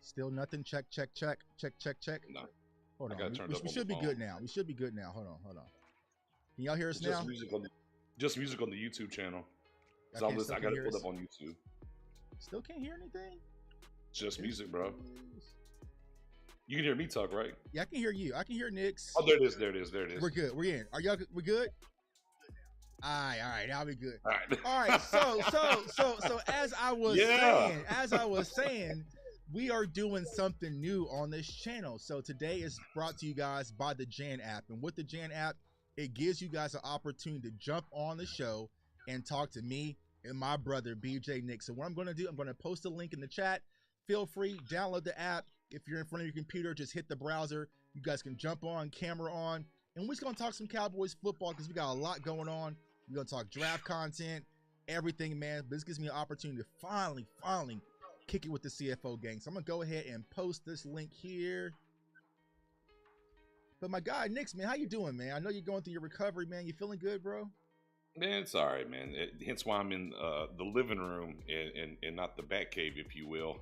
Still nothing. Check. No. Hold on. We should be good now. We should be good now. Hold on. Can y'all hear us now? Just music on the YouTube channel. So I got it pulled up on YouTube. Still can't hear anything? Just music, bro. You can hear me talk, right? Yeah, I can hear you. I can hear Nick's. Oh, there it is. We're good. We're in. We good? All right. Now we good. All right. All right. So as I was saying, we are doing something new on this channel. So today is brought to you guys by the JJAANN app. And with the JJAANN app, it gives you guys an opportunity to jump on the show and talk to me and my brother, BJ Nick. So what I'm going to do, I'm going to post a link in the chat. Feel free, download the app. If you're in front of your computer, just hit the browser. You guys can jump on, camera on. And we're just going to talk some Cowboys football because we got a lot going on. We're going to talk draft content, everything, man. But this gives me an opportunity to finally kick it with the CFO gang. So I'm going to go ahead and post this link here. But my guy, Nick, man, how you doing, man? I know you're going through your recovery, man. You feeling good, bro? Man, it's all right, man. Hence why I'm in the living room and not the bat cave, if you will.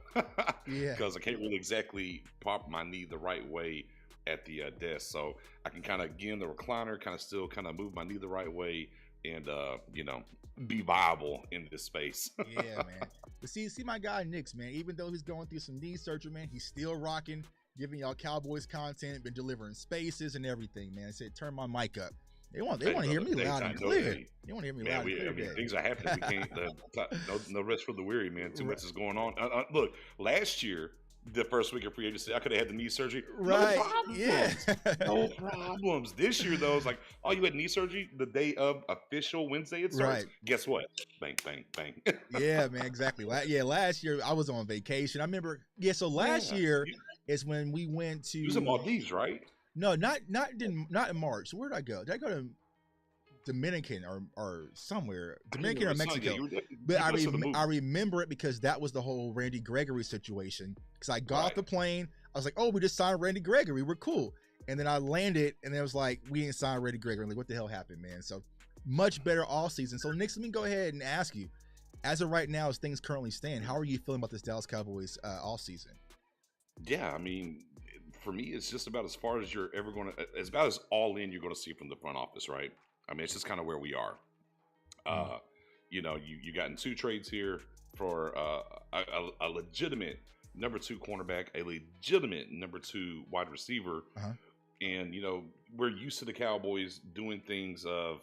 Yeah. Because I can't really exactly pop my knee the right way at the desk. So I can kind of get in the recliner, still move my knee the right way and, be viable in this space. Yeah, man. But see my guy, Nick, man, even though he's going through some knee surgery, man, he's still rocking, giving y'all Cowboys content, been delivering spaces and everything, man. I said, turn my mic up. They want to hear me loud and clear. They want to hear me loud and clear. I mean, things are happening. We can't. No rest for the weary, man. Too much is going on. Look, last year, the first week of free agency, I could have had the knee surgery. Right. No problems. Yeah. No problems. This year, though, it's like, oh, you had knee surgery the day of official Wednesday it starts? Right. Guess what? Bang, bang, bang. Yeah, man, exactly. Last year, I was on vacation. I remember, so last year is when we went to... You was in Maldives, right? No, not in March. Where did I go? Did I go to Dominican or somewhere? Dominican or Mexico? But I remember it because that was the whole Randy Gregory situation. Because I got off the plane, I was like, "Oh, we just signed Randy Gregory. We're cool." And then I landed, and it was like, "We didn't sign Randy Gregory." I'm like, what the hell happened, man? So much better all season. So Nick, let me go ahead and ask you, as of right now, as things currently stand, how are you feeling about this Dallas Cowboys all season? Yeah, I mean, for me, it's just about as far as you're ever going to, it's about as all in you're going to see from the front office, right? I mean, it's just kind of where we are. You gotten 2 trades here for a legitimate number 2 cornerback, a legitimate number 2 wide receiver. And, we're used to the Cowboys doing things of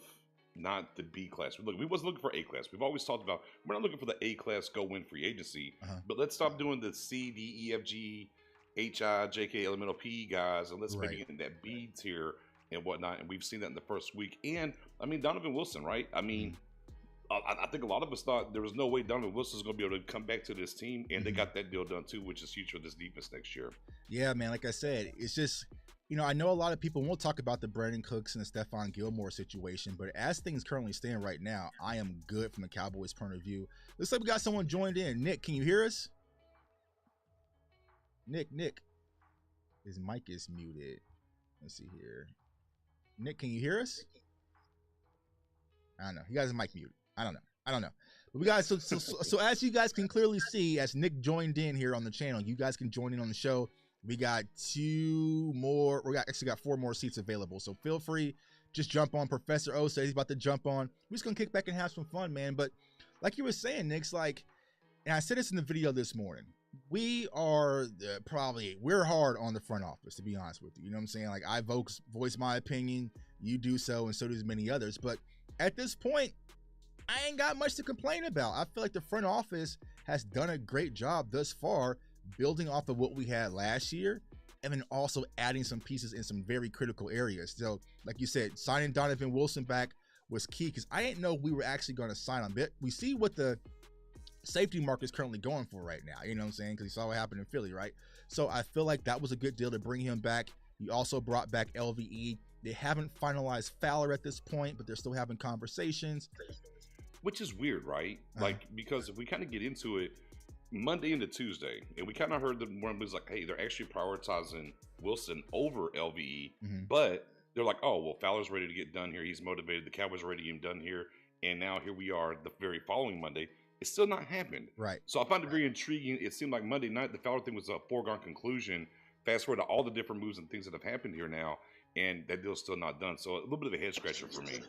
not the B class. Look, we wasn't looking for A class. We've always talked about, we're not looking for the A class go win free agency, but let's stop doing the C, D, E, F, G, H, I, J, K, L, M, N, O, P guys, and let's maybe get in that B tier and whatnot. And we've seen that in the first week. And I mean, Donovan Wilson, right? I mean, I think a lot of us thought there was no way Donovan Wilson is going to be able to come back to this team, and they got that deal done too, which is huge for this defense next year. Yeah, man. Like I said, it's just, I know a lot of people, and we'll talk about the Brandon Cooks and the Stephon Gilmore situation, but as things currently stand right now, I am good from the Cowboys' point of view. Looks like we got someone joined in. Nick, can you hear us? Nick. His mic is muted. Let's see here. Nick, can you hear us? I don't know. He got his mic muted. I don't know. But we got so as you guys can clearly see, as Nick joined in here on the channel, you guys can join in on the show. We got 2 more. Actually got 4 more seats available. So feel free, just jump on. Professor O says he's about to jump on. We're just gonna kick back and have some fun, man. But like you were saying, Nick's like, and I said this in the video this morning. We are we're hard on the front office, to be honest with you. You know what I'm saying? Like, I voice my opinion, you do so, and so does many others. But at this point, I ain't got much to complain about. I feel like the front office has done a great job thus far, building off of what we had last year, and then also adding some pieces in some very critical areas. So, like you said, signing Donovan Wilson back was key, because I didn't know we were actually going to sign him. But we see what the safety market is currently going for right now, you know what I'm saying? Because you saw what happened in Philly, right? So I feel like that was a good deal to bring him back. He also brought back LVE. They haven't finalized Fowler at this point, but they're still having conversations. Which is weird, right? Like, because if we kind of get into it, Monday into Tuesday, and we kind of heard the rumors like, hey, they're actually prioritizing Wilson over LVE, but they're like, oh, well, Fowler's ready to get done here. He's motivated. The Cowboys are ready to get him done here. And now here we are the very following Monday. It's still not happened. Right. So I find it very intriguing. It seemed like Monday night, the Fowler thing was a foregone conclusion. Fast forward to all the different moves and things that have happened here now, and that deal's still not done. So a little bit of a head scratcher for me.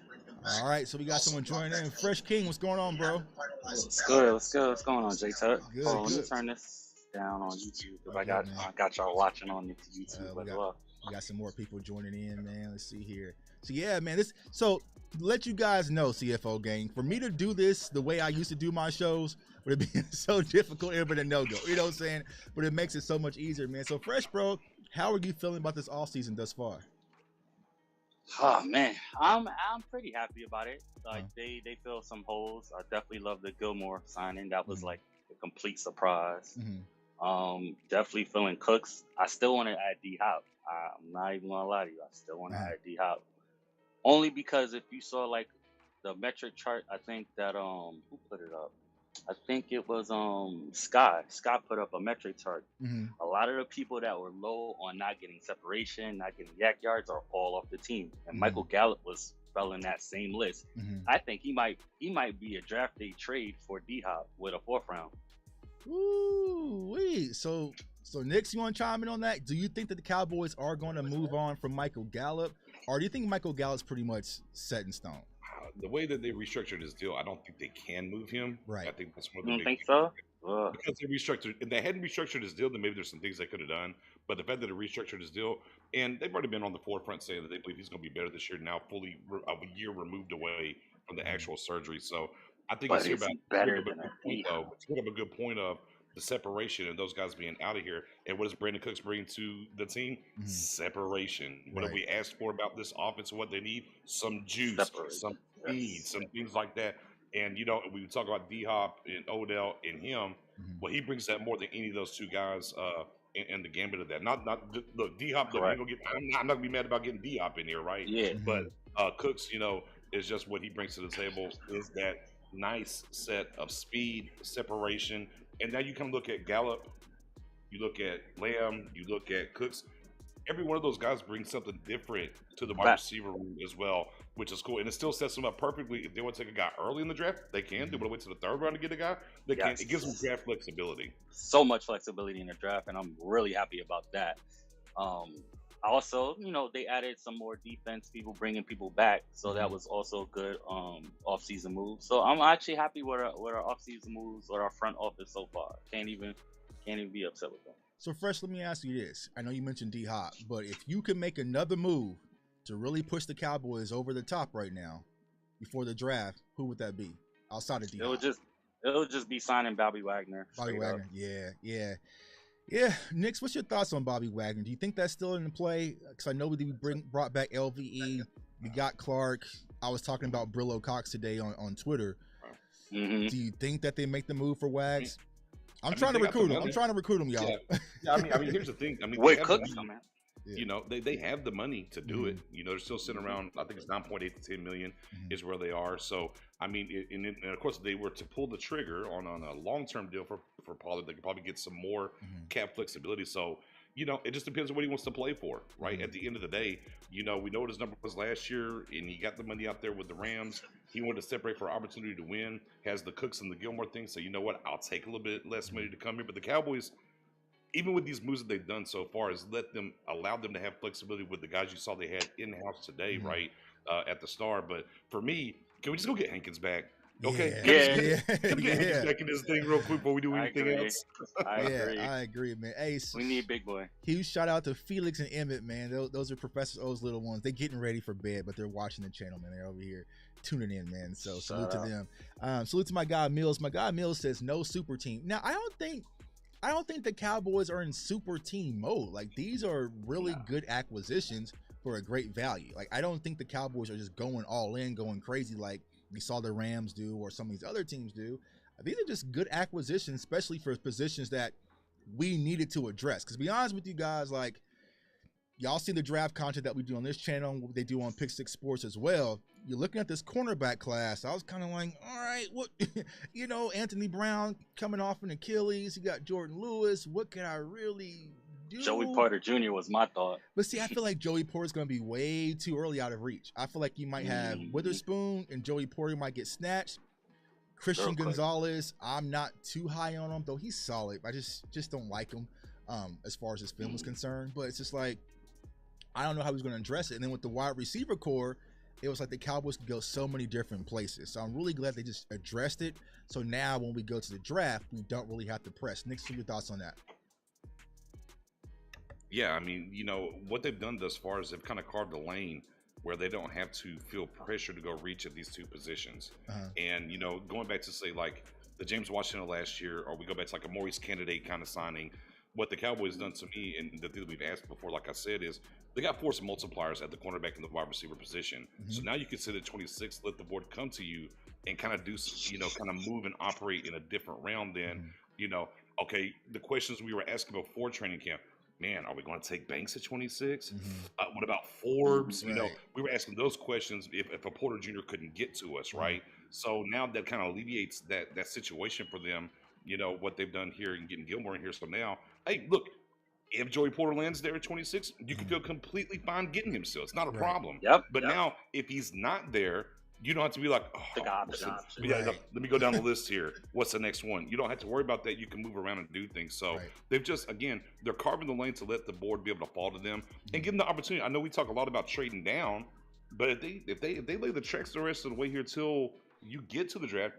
All right, so we got someone joining in. Fresh King, what's going on, bro? What's good? What's going on, JJAANN? Good, Hold on, good. let me turn this down on YouTube because Okay, I got y'all watching on YouTube as well. We got some more people joining in, man. Let's see here. So yeah, man, so let you guys know, CFO gang, for me to do this the way I used to do my shows would have been so difficult, it would have been a no-go. You know what I'm saying? But it makes it so much easier, man. So Fresh, bro, how are you feeling about this offseason thus far? Oh man, I'm pretty happy about it. Like they fill some holes. I definitely love the Gilmore signing. That was like a complete surprise. Definitely feeling Cooks. I still want to add D-Hop. I'm not even gonna lie to you. I still want to add D-Hop. Only because if you saw like the metric chart, I think that who put it up? I think it was Scott. Scott put up a metric chart. A lot of the people that were low on not getting separation, not getting yak yards are all off the team. And Michael Gallup fell in that same list. I think he might be a draft day trade for D-Hop with a 4th round. Ooh, wait. So Nix, you want to chime in on that? Do you think that the Cowboys are going to move on from Michael Gallup, or do you think Michael Gallup's pretty much set in stone? The way that they restructured his deal, I don't think they can move him. Right. I think that's one of the You big think things. so? Because they restructured. If they hadn't restructured his deal, then maybe there's some things they could have done. But the fact that they restructured his deal, and they've already been on the forefront saying that they believe he's going to be better this year, now fully a year removed away from the actual surgery. So I think it's about better than a point, it's sort of a good point of the separation and those guys being out of here. And what does Brandon Cooks bring to the team? Separation. What have we asked for about this offense? What they need? Some juice, some speed, some things like that. And, you know, we talk about D-Hop and Odell and him. Well, he brings that more than any of those two guys in the gambit of that. Look, D-Hop, I'm not going to be mad about getting D-Hop in here, right? Yeah. But Cooks, you know, is just what he brings to the table is that nice set of speed, separation. And now you can look at Gallup, you look at Lamb, you look at Cooks. Every one of those guys brings something different to the wide receiver room as well, which is cool. And it still sets them up perfectly. If they want to take a guy early in the draft, they can. They want to wait to the 3rd round to get a guy, they can. It gives them draft flexibility. So much flexibility in the draft, and I'm really happy about that. Also, you know, they added some more defense, people bringing people back. So that was also a good off-season move. So I'm actually happy with our off-season moves or our front office so far. Can't even be upset with them. So Fresh, let me ask you this. I know you mentioned D-Hop, but if you could make another move to really push the Cowboys over the top right now before the draft, who would that be outside of D-Hop? It would just be signing Bobby Wagner. Bobby Wagner, yeah. Nix, what's your thoughts on Bobby Wagner? Do you think that's still in play? Because I know we brought back LVE. We got Clark. I was talking about Brillo Cox today on Twitter. Do you think that they make the move for Wags? I'm trying to recruit him, y'all. Yeah, I mean, here's the thing. I mean, wait, Cooks, man. You know, they have the money to do it. You know, they're still sitting around, I think it's 9.8 to 10 million is where they are. So, I mean, and of course, if they were to pull the trigger on a long-term deal for Pollard, they could probably get some more cap flexibility. So, you know, it just depends on what he wants to play for, right? At the end of the day, you know, we know what his number was last year, and he got the money out there with the Rams. He wanted to separate for opportunity to win, has the Cooks and the Gilmore thing. So, you know what? I'll take a little bit less money to come here. But the Cowboys, even with these moves that they've done so far, has allowed them to have flexibility with the guys you saw they had in-house today, right, at the Star. But for me, can we just go get Hankins back? Okay. Can we get Hankins back in this thing real quick before we do anything else? I agree, man. Hey, we need big boy. Huge shout out to Felix and Emmett, man. Those are Professor O's little ones. They're getting ready for bed, but they're watching the channel, man. They're over here tuning in, man. So salute to them. Salute to my guy Mills. My guy Mills says no super team. Now I don't think the Cowboys are in super team mode. Like, these are really good acquisitions for a great value. Like, I don't think the Cowboys are just going all in, going crazy like we saw the Rams do or some of these other teams do. These are just good acquisitions, especially for positions that we needed to address. Because to be honest with you guys, like, y'all see the draft content that we do on this channel, what they do on Pick 6 Sports as well. You're looking at this cornerback class. I was kind of like, all right, what, you know, Anthony Brown coming off an Achilles. You got Jordan Lewis. What can I really do? Joey Porter Jr. was my thought. But see, I feel like Joey Porter's going to be way too early out of reach. I feel like you might have Witherspoon and Joey Porter might get snatched. Christian Gonzalez, I'm not too high on him, though he's solid. I just don't like him as far as his film is concerned. But it's just like, I don't know how he's going to address it. And then with the wide receiver core, it was like the Cowboys could go so many different places. So I'm really glad they just addressed it. So now when we go to the draft, we don't really have to press. Nick, so your thoughts on that? Yeah, I mean, you know, what they've done thus far is they've kind of carved a lane where they don't have to feel pressure to go reach at these two positions. And, you know, going back to say like the James Washington last year, or we go back to like a Maurice Candidate kind of signing, what the Cowboys done to me, and the thing that we've asked before, like I said, is they got force multipliers at the cornerback and the wide receiver position. So now you can sit at 26, let the board come to you and kind of do, you know, kind of move and operate in a different realm than, you know, okay, the questions we were asking before training camp. Man, are we going to take Banks at 26? What about Forbes? You know, we were asking those questions if a Porter Jr. couldn't get to us, right? So now that kind of alleviates that situation for them, you know, what they've done here and getting Gilmore in here. So now, hey, look, if Joey Porter lands there at 26, you can feel completely fine getting him still. It's not a problem. But now, if he's not there, you don't have to be like, oh, let me go down the list here. What's the next one? You don't have to worry about that. You can move around and do things. So they've just, again, they're carving the lane to let the board be able to fall to them and give them the opportunity. I know we talk a lot about trading down, but if they lay the tracks the rest of the way here till you get to the draft,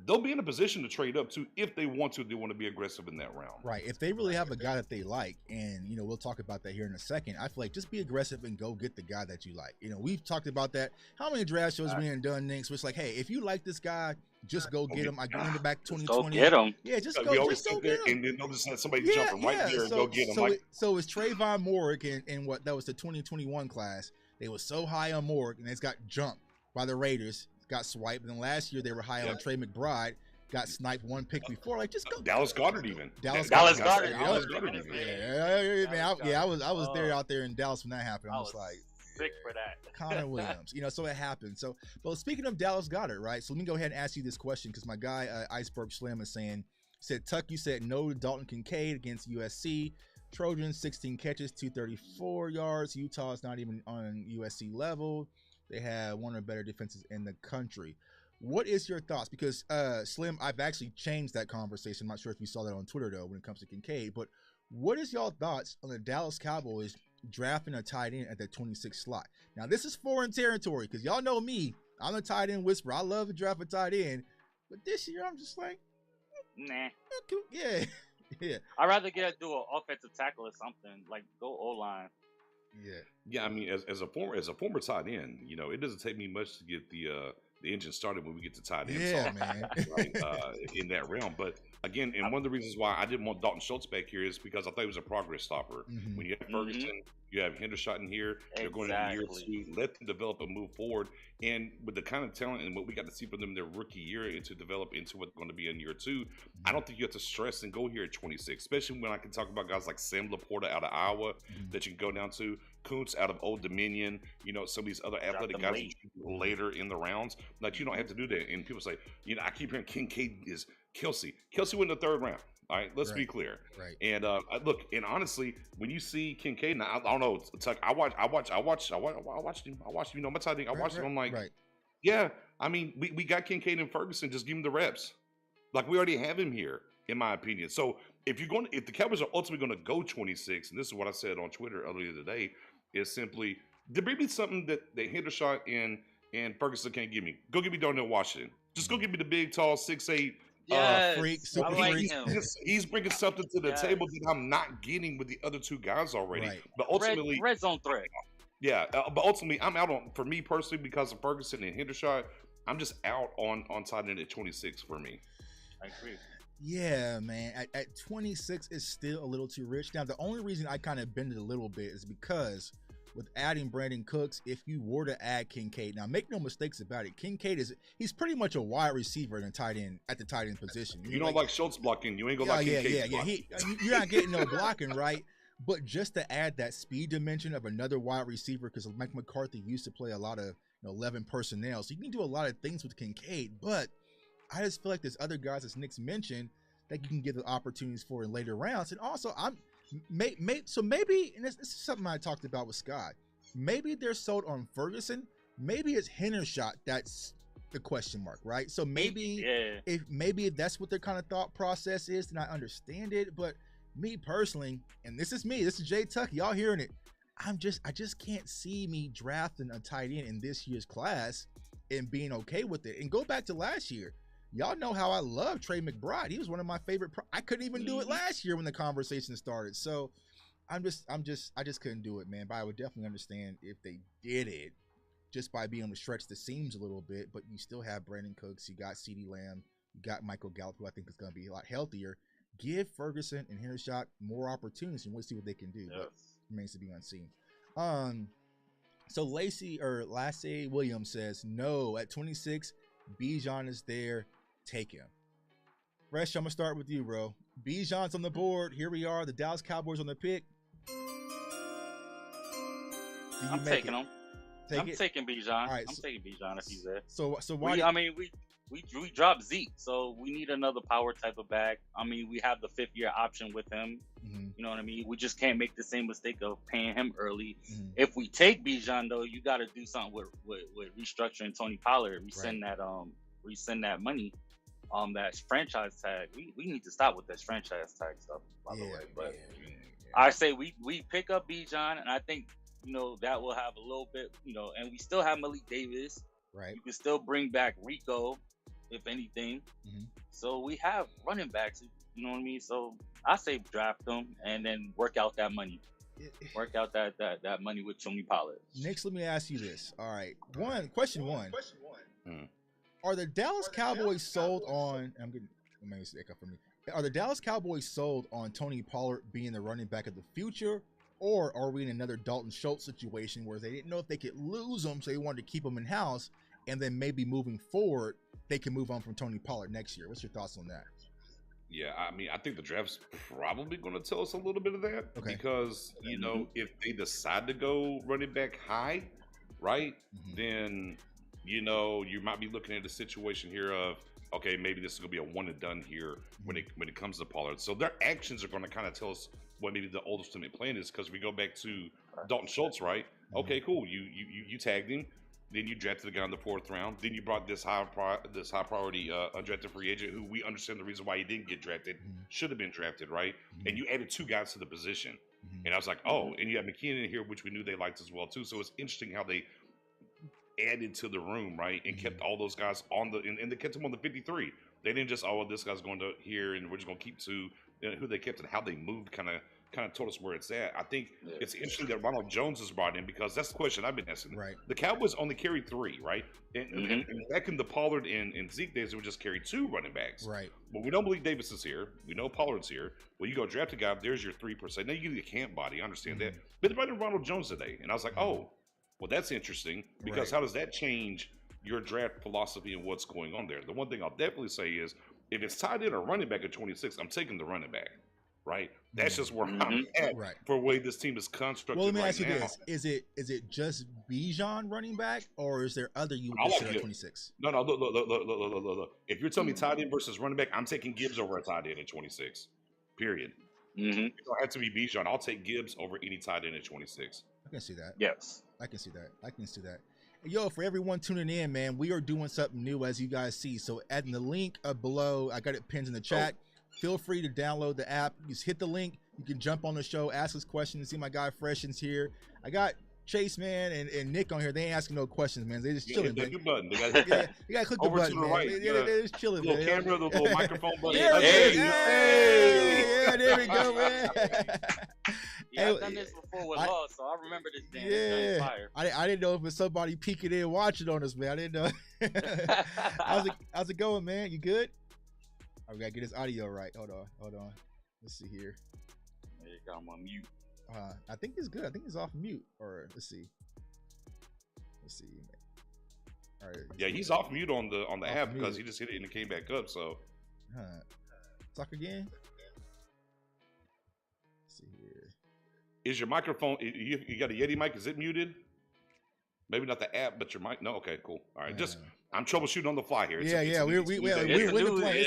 they'll be in a position to trade up to if they want to. They want to be aggressive in that round. Right. If they really have a guy that they like, and, you know, we'll talk about that here in a second, I feel like just be aggressive and go get the guy that you like. You know, we've talked about that. How many draft shows we ain't done, Nick? So it's like, hey, if you like this guy, just go get him. I go into back 2020. Go get him. Yeah, just go get him. And then they'll just have somebody jumping right there and go get him. So it's Trayvon Moorick and what that was the 2021 class. They were so high on Moorick, and they got jumped by the Raiders, got swiped. And then last year they were high on Trey McBride. Got sniped one pick before. Like, just go. Dallas Goedert even. Dallas Goedert. I was there out there in Dallas when that happened. I was like, sick for that. Connor Williams. You know, so it happened. So, well, speaking of Dallas Goedert, right? So let me go ahead and ask you this question because my guy Iceberg Slim is said Tuck, you said no to Dalton Kincaid against USC. Trojans 16 catches, 234 yards. Utah is not even on USC level. They have one of the better defenses in the country. What is your thoughts? Because Slim, I've actually changed that conversation. I'm not sure if you saw that on Twitter though when it comes to Kincaid, but what is y'all thoughts on the Dallas Cowboys drafting a tight end at the 26 slot? Now this is foreign territory because y'all know me. I'm a tight end whisperer. I love to draft a tight end, but this year I'm just like, nah. Yeah. I'd rather do an offensive tackle or something. Like go O-line. Yeah. I mean, as a former tight end, you know, it doesn't take me much to get the engine started when we get to tight ends. Yeah, man. Right, in that realm. But again, and one of the reasons why I didn't want Dalton Schultz back here is because I thought he was a progress stopper. When you have Ferguson, you have Hendershot in here, they're going into year 2, let them develop and move forward. And with the kind of talent and what we got to see from them their rookie year and to develop into what's going to be in year 2, I don't think you have to stress and go here at 26, especially when I can talk about guys like Sam Laporta out of Iowa that you can go down to, Kuntz out of Old Dominion, you know, some of these other athletic guys later in the rounds. Like, you don't have to do that. And people say, you know, I keep hearing Kincaid is Kelsey. Kelsey went in the 3rd round. All right, let's be clear. Right. And look, and honestly, when you see Kincaid, now I don't know, Tuck, I watched him. You know, my tight end. I watched him. I'm like, yeah. I mean, we got Kincaid and Ferguson. Just give him the reps. Like we already have him here, in my opinion. So if the Cowboys are ultimately going to go 26, and this is what I said on Twitter earlier today, is simply there may be something that Hendershot and Ferguson can't give me. Go give me Darnell Washington. Just go give me the big, tall, 6'8". Freak. So he's bringing something to the table that I'm not getting with the other 2 guys already. Right. But ultimately, red zone threat. Yeah, but ultimately, I'm out on, for me personally, because of Ferguson and Hendershot, I'm just out on tight end at 26 for me. I agree. Yeah, man. At 26 is still a little too rich. Now, the only reason I kind of bend it a little bit is because with adding Brandon Cooks, if you were to add Kincaid, now make no mistakes about it, Kincaid he's pretty much a wide receiver in tight end at the tight end position. You don't like Schultz blocking, you ain't gonna like Kincaid blocking. You're not getting no blocking, right? But just to add that speed dimension of another wide receiver, because Mike McCarthy used to play a lot of 11 personnel, so you can do a lot of things with Kincaid. But I just feel like there's other guys, as Nick's mentioned, that you can get the opportunities for in later rounds. And also, so maybe, and this is something I talked about with Scott, maybe they're sold on Ferguson. Maybe it's Hendershot that's the question mark, right? So maybe if that's what their kind of thought process is, then I understand it. But me personally, and this is Jay Tuck, y'all hearing it, I just can't see me drafting a tight end in this year's class and being okay with it. And go back to last year. Y'all know how I love Trey McBride. He was one of my favorite. I couldn't even do it last year when the conversation started. So I just couldn't do it, man. But I would definitely understand if they did it just by being able to stretch the seams a little bit. But you still have Brandon Cooks, you got CeeDee Lamb, you got Michael Gallup, who I think is going to be a lot healthier. Give Ferguson and Hendershot more opportunities, and we'll see what they can do. Yes. But remains to be unseen. So Lacy Williams says no at 26. Bijan is there. Take him. Fresh, I'm gonna start with you, bro. Bijan's on the board. Here we are. The Dallas Cowboys on the pick. I'm taking him. I'm taking Bijan. All right, I'm taking Bijan if he's there. So why? We dropped Zeke, so we need another power type of back. I mean, we have the 5th-year option with him. Mm-hmm. You know what I mean? We just can't make the same mistake of paying him early. Mm-hmm. If we take Bijan, though, you got to do something with restructuring Tony Pollard. Resend that money. That franchise tag. We need to stop with this franchise tag stuff, by the way. But I say we pick up Bijan, and I think that will have a little bit, and we still have Malik Davis. Right. You can still bring back Rico, if anything. Mm-hmm. So we have running backs, you know what I mean? So I say draft them and then work out that money. Work out that money with Tony Pollard. Next, let me ask you this. All right. Question one. Are the Dallas Cowboys sold on Are the Dallas Cowboys sold on Tony Pollard being the running back of the future? Or are we in another Dalton Schultz situation where they didn't know if they could lose him, so they wanted to keep him in-house, and then maybe moving forward, they can move on from Tony Pollard next year? What's your thoughts on that? Yeah, I mean, I think the draft's probably going to tell us a little bit of that. Okay. Because, if they decide to go running back high, right, then, you might be looking at a situation here of, okay, maybe this is going to be a one and done here when it comes to Pollard. So their actions are going to kind of tell us what maybe the ultimate plan is, because we go back to Dalton Schultz, right? Okay, cool. You tagged him, then you drafted the guy in the 4th round, then you brought this high priority undrafted free agent who we understand the reason why he didn't get drafted, should have been drafted, right? And you added 2 guys to the position, and I was like, oh, and you have McKinnon in here, which we knew they liked as well too. So it's interesting how they added to the room, right, and kept all those guys on and they kept them on the 53. They didn't just, this guy's going to here and we're just going to keep 2. Who they kept and how they moved kind of told us where it's at. I think it's interesting that Ronald Jones is brought in, because that's the question I've been asking. Right. The Cowboys only carried 3, right? And back in the Pollard and Zeke days, they would just carry 2 running backs. Right. But we don't believe Davis is here. We know Pollard's here. Well, you go draft a guy, there's your 3%. Now you get a camp body. I understand that. But they brought in Ronald Jones today. And I was like, well, that's interesting, because how does that change your draft philosophy and what's going on there? The one thing I'll definitely say is, if it's tied in a running back at 26, I'm taking the running back, right? That's just where I'm at for the way this team is constructed. Well, let me ask you this: is it just Bijan running back, or is there other you would consider at 26? No. Look. If you're telling me tight end versus running back, I'm taking Gibbs over a tight end at 26. Period. It don't have to be Bijan. I'll take Gibbs over any tight end at 26. I can see that. Yes. I can see that. Yo, for everyone tuning in, man, we are doing something new, as you guys see. So at the link below, I got it pinned in the chat. Feel free to download the app. Just hit the link. You can jump on the show, ask us questions. See my guy Freshen's here. I got Chase, man, and Nick on here. They ain't asking no questions, man. They just chilling, man. You gotta click the button, man. Right. They're just chilling, man. Little camera, the little microphone button. Yeah, there we go, man. I've done this before with Law, so I remember this damn. Yeah, I didn't know if it was somebody peeking in watching on us, man. I didn't know. How's it going, man? You good? We gotta get his audio right. Hold on. Let's see here. There you go. I'm on mute. I think it's good. I think it's off mute. Or let's see. All right. Yeah, he's off mute on the app because he just hit it and it came back up. So. Talk again. Let's see here. Is your microphone? You got a Yeti mic? Is it muted? Maybe not the app, but your mic. No. Okay. Cool. All right. Just. I'm troubleshooting on the fly here. We're the plan.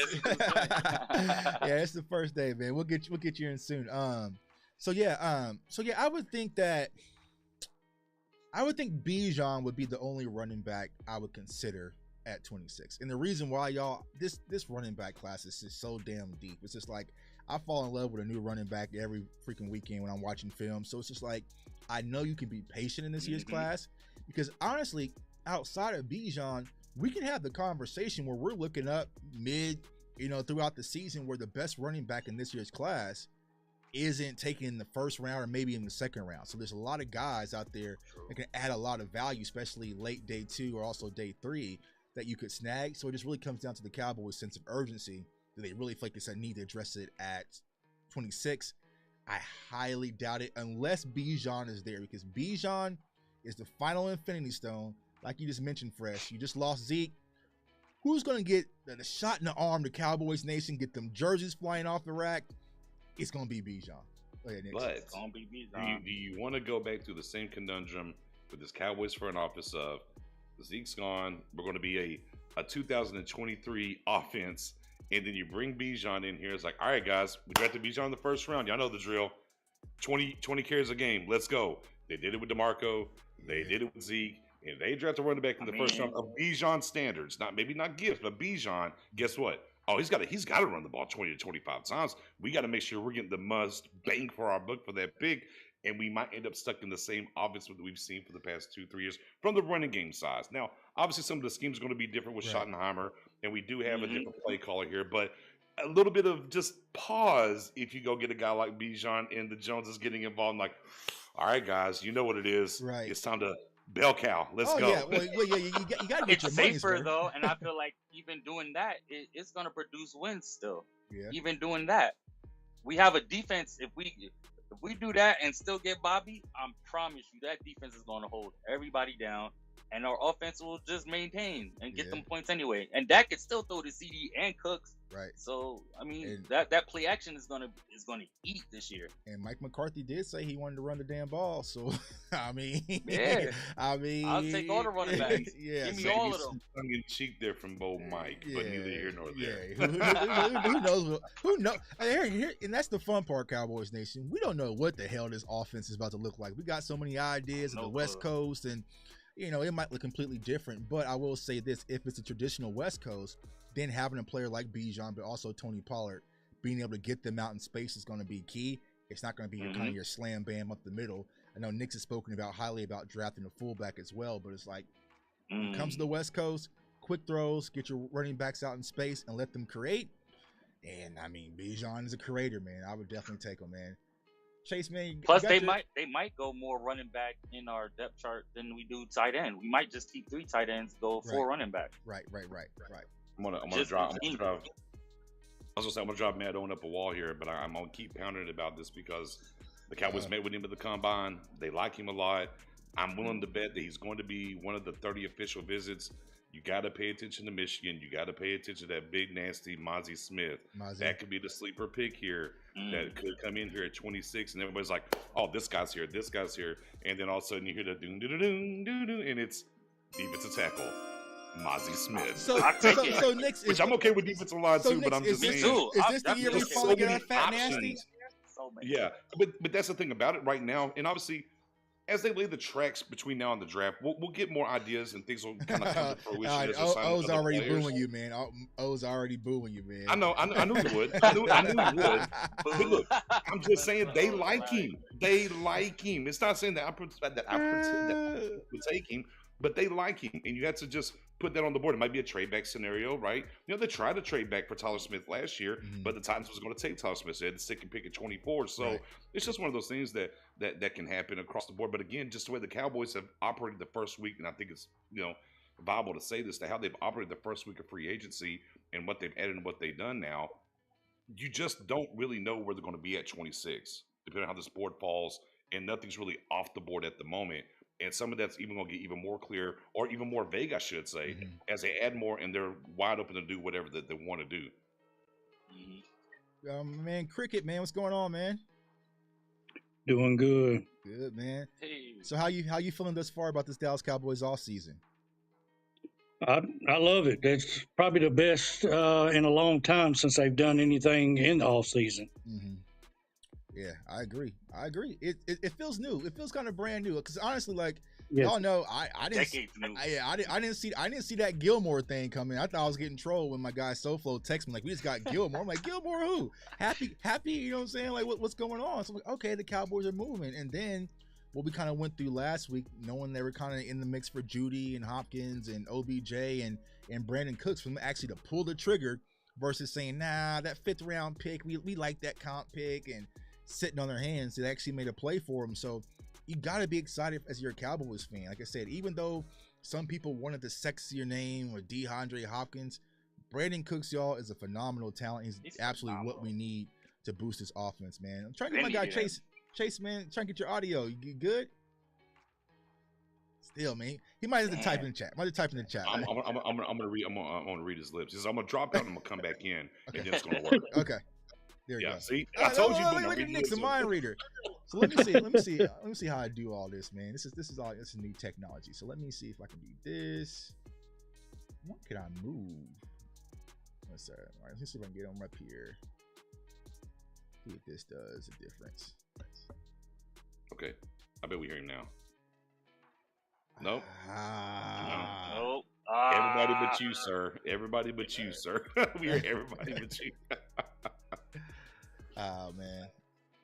Yeah, it's the first day, man. We'll get you in soon. So I would think Bijan would be the only running back I would consider at 26. And the reason why, y'all, this running back class is just so damn deep. It's just like I fall in love with a new running back every freaking weekend when I'm watching film. So it's just like I know you can be patient in this year's class, because honestly, outside of Bijan, we can have the conversation where we're looking up mid, throughout the season, where the best running back in this year's class isn't taken in the first round or maybe in the second round. So there's a lot of guys out there that can add a lot of value, especially late day 2 or also day 3, that you could snag. So it just really comes down to the Cowboys' sense of urgency. Do they really feel like they need to address it at 26? I highly doubt it, unless Bijan is there, because Bijan is the final infinity stone. Like you just mentioned, Fresh, you just lost Zeke. Who's going to get the shot in the arm to Cowboys Nation, get them jerseys flying off the rack? It's going to be Bijan. But it's going to be Bijan. Do you want to go back to the same conundrum with this Cowboys front office of Zeke's gone, we're going to be a 2023 offense, and then you bring Bijan in here. It's like, all right, guys, we drafted Bijan in the first round. Y'all know the drill. 20 carries a game. Let's go. They did it with DeMarco. They did it with Zeke. And they drafted a running back in the first round of Bijan standards. Maybe not gifts, but Bijan, guess what? Oh, he's got to run the ball 20 to 25 times. We got to make sure we're getting the most bang for our buck for that pick. And we might end up stuck in the same offense that we've seen for the past 2-3 years from the running game size. Now, obviously, some of the schemes are going to be different with Schottenheimer, and we do have a different play caller here. But a little bit of just pause if you go get a guy like Bijan and the Joneses getting involved. Like, all right, guys, you know what it is. Right. It's time to bell cow. Let's go. Yeah, you got to get your money. It's safer, though, and I feel like even doing that, it's going to produce wins still. Yeah. Even doing that. We have a defense. If we do that and still get Bobby, I promise you that defense is going to hold everybody down, and our offense will just maintain and get them points anyway. And Dak could still throw to CD and Cooks. Right. So I mean, that play action is gonna eat this year. And Mike McCarthy did say he wanted to run the damn ball. So I mean, I'll take all the running backs. Give me all of them. Tongue in cheek there from Bo Mike, but neither here nor there. Who knows? Who knows? Here, and that's the fun part, Cowboys Nation. We don't know what the hell this offense is about to look like. We got so many ideas on the West Coast, and it might look completely different. But I will say this: if it's a traditional West Coast, then having a player like Bijan, but also Tony Pollard, being able to get them out in space is going to be key. It's not going to be your kind of your slam bam up the middle. I know Nick's has spoken highly about drafting a fullback as well, but it's like when it comes to the West Coast, quick throws, get your running backs out in space and let them create. And I mean, Bijan is a creator, man. I would definitely take him, man. Chase, man. Plus, they might go more running back in our depth chart than we do tight end. We might just keep 3 tight ends, go 4 running back. Right. I'm gonna drive. I was gonna say I'm gonna drive Matt Owen up a wall here, but I'm gonna keep pounding about this because the Cowboys met with him at the combine. They like him a lot. I'm willing to bet that he's going to be one of the 30 official visits. You got to pay attention to Michigan. You got to pay attention to that big nasty Mozzie Smith. That could be the sleeper pick here that could come in here at 26, and everybody's like, "Oh, this guy's here, and then all of a sudden you hear the doom, doom, doom, doom, doom, and it's defensive tackle. Mozzie Smith. So Nick's, which I'm okay with defensive line too, but I'm just saying. Is this the year we finally get our fat nasty? Yeah, but that's the thing about it right now, and obviously, as they lay the tracks between now and the draft, we'll get more ideas and things will kind of come to fruition. O's already booing you, man. O's already booing you, man. I know he would. I knew he would. But look, I'm just saying they like him. They like him. It's not saying that I would take him, but they like him, and you have to just put that on the board. It might be a trade back scenario, right? They tried to trade back for Tyler Smith last year, but the Titans was going to take Tyler Smith. So they had to stick and pick at 24. So it's just one of those things that can happen across the board. But again, just the way the Cowboys have operated the first week, and I think it's viable to say this, to how they've operated the first week of free agency and what they've added and what they've done now, you just don't really know where they're going to be at 26, depending on how this board falls, and nothing's really off the board at the moment. And some of that's even going to get even more clear or even more vague, I should say, as they add more and they're wide open to do whatever that they want to do. Man, Cricket, man, what's going on, man? Doing good. Good, man. Hey. So how you feeling thus far about this Dallas Cowboys off season? I love it. That's probably the best in a long time since they've done anything in the off season. Yeah, I agree. It feels new. It feels kind of brand new. Because honestly, like Yes. y'all know, I didn't. Decades new. I didn't see that Gilmore thing coming. I thought I was getting trolled when my guy SoFlo texted me like, we just got Gilmore. I'm like, Gilmore who? Happy. You know what I'm saying? Like, what's going on? So I'm like, okay, the Cowboys are moving. And then what we kind of went through last week, knowing they were kind of in the mix for Judy and Hopkins and OBJ and Brandon Cooks, for them actually to pull the trigger versus saying, nah, that 5th round pick, we like that comp pick, and sitting on their hands. It actually made a play for them. So you got to be excited as you're a Cowboys fan. Like I said, even though some people wanted the sexier name or DeAndre Hopkins, Brandon Cooks, y'all, is a phenomenal talent. He's absolutely phenomenal. What we need to boost this offense, man. I'm trying to get my guy Chase, man, trying to get your audio. You good? Still, man. He might have to type in the chat. I'm gonna read his lips. I'm gonna drop out and I'm gonna come back in, and then it's gonna work. Okay. There you go. See, I told you. Look at Nick's a mind reader. So let me see how I do all this, man. This is new technology. So let me see if I can do this. What can I move? Let's all right. Let's see if I can get them up here. See if this does a difference. Okay, I bet we hear him now. Nope. Nope. Everybody but you, sir. Everybody but you, sir. We hear everybody but you. Oh man.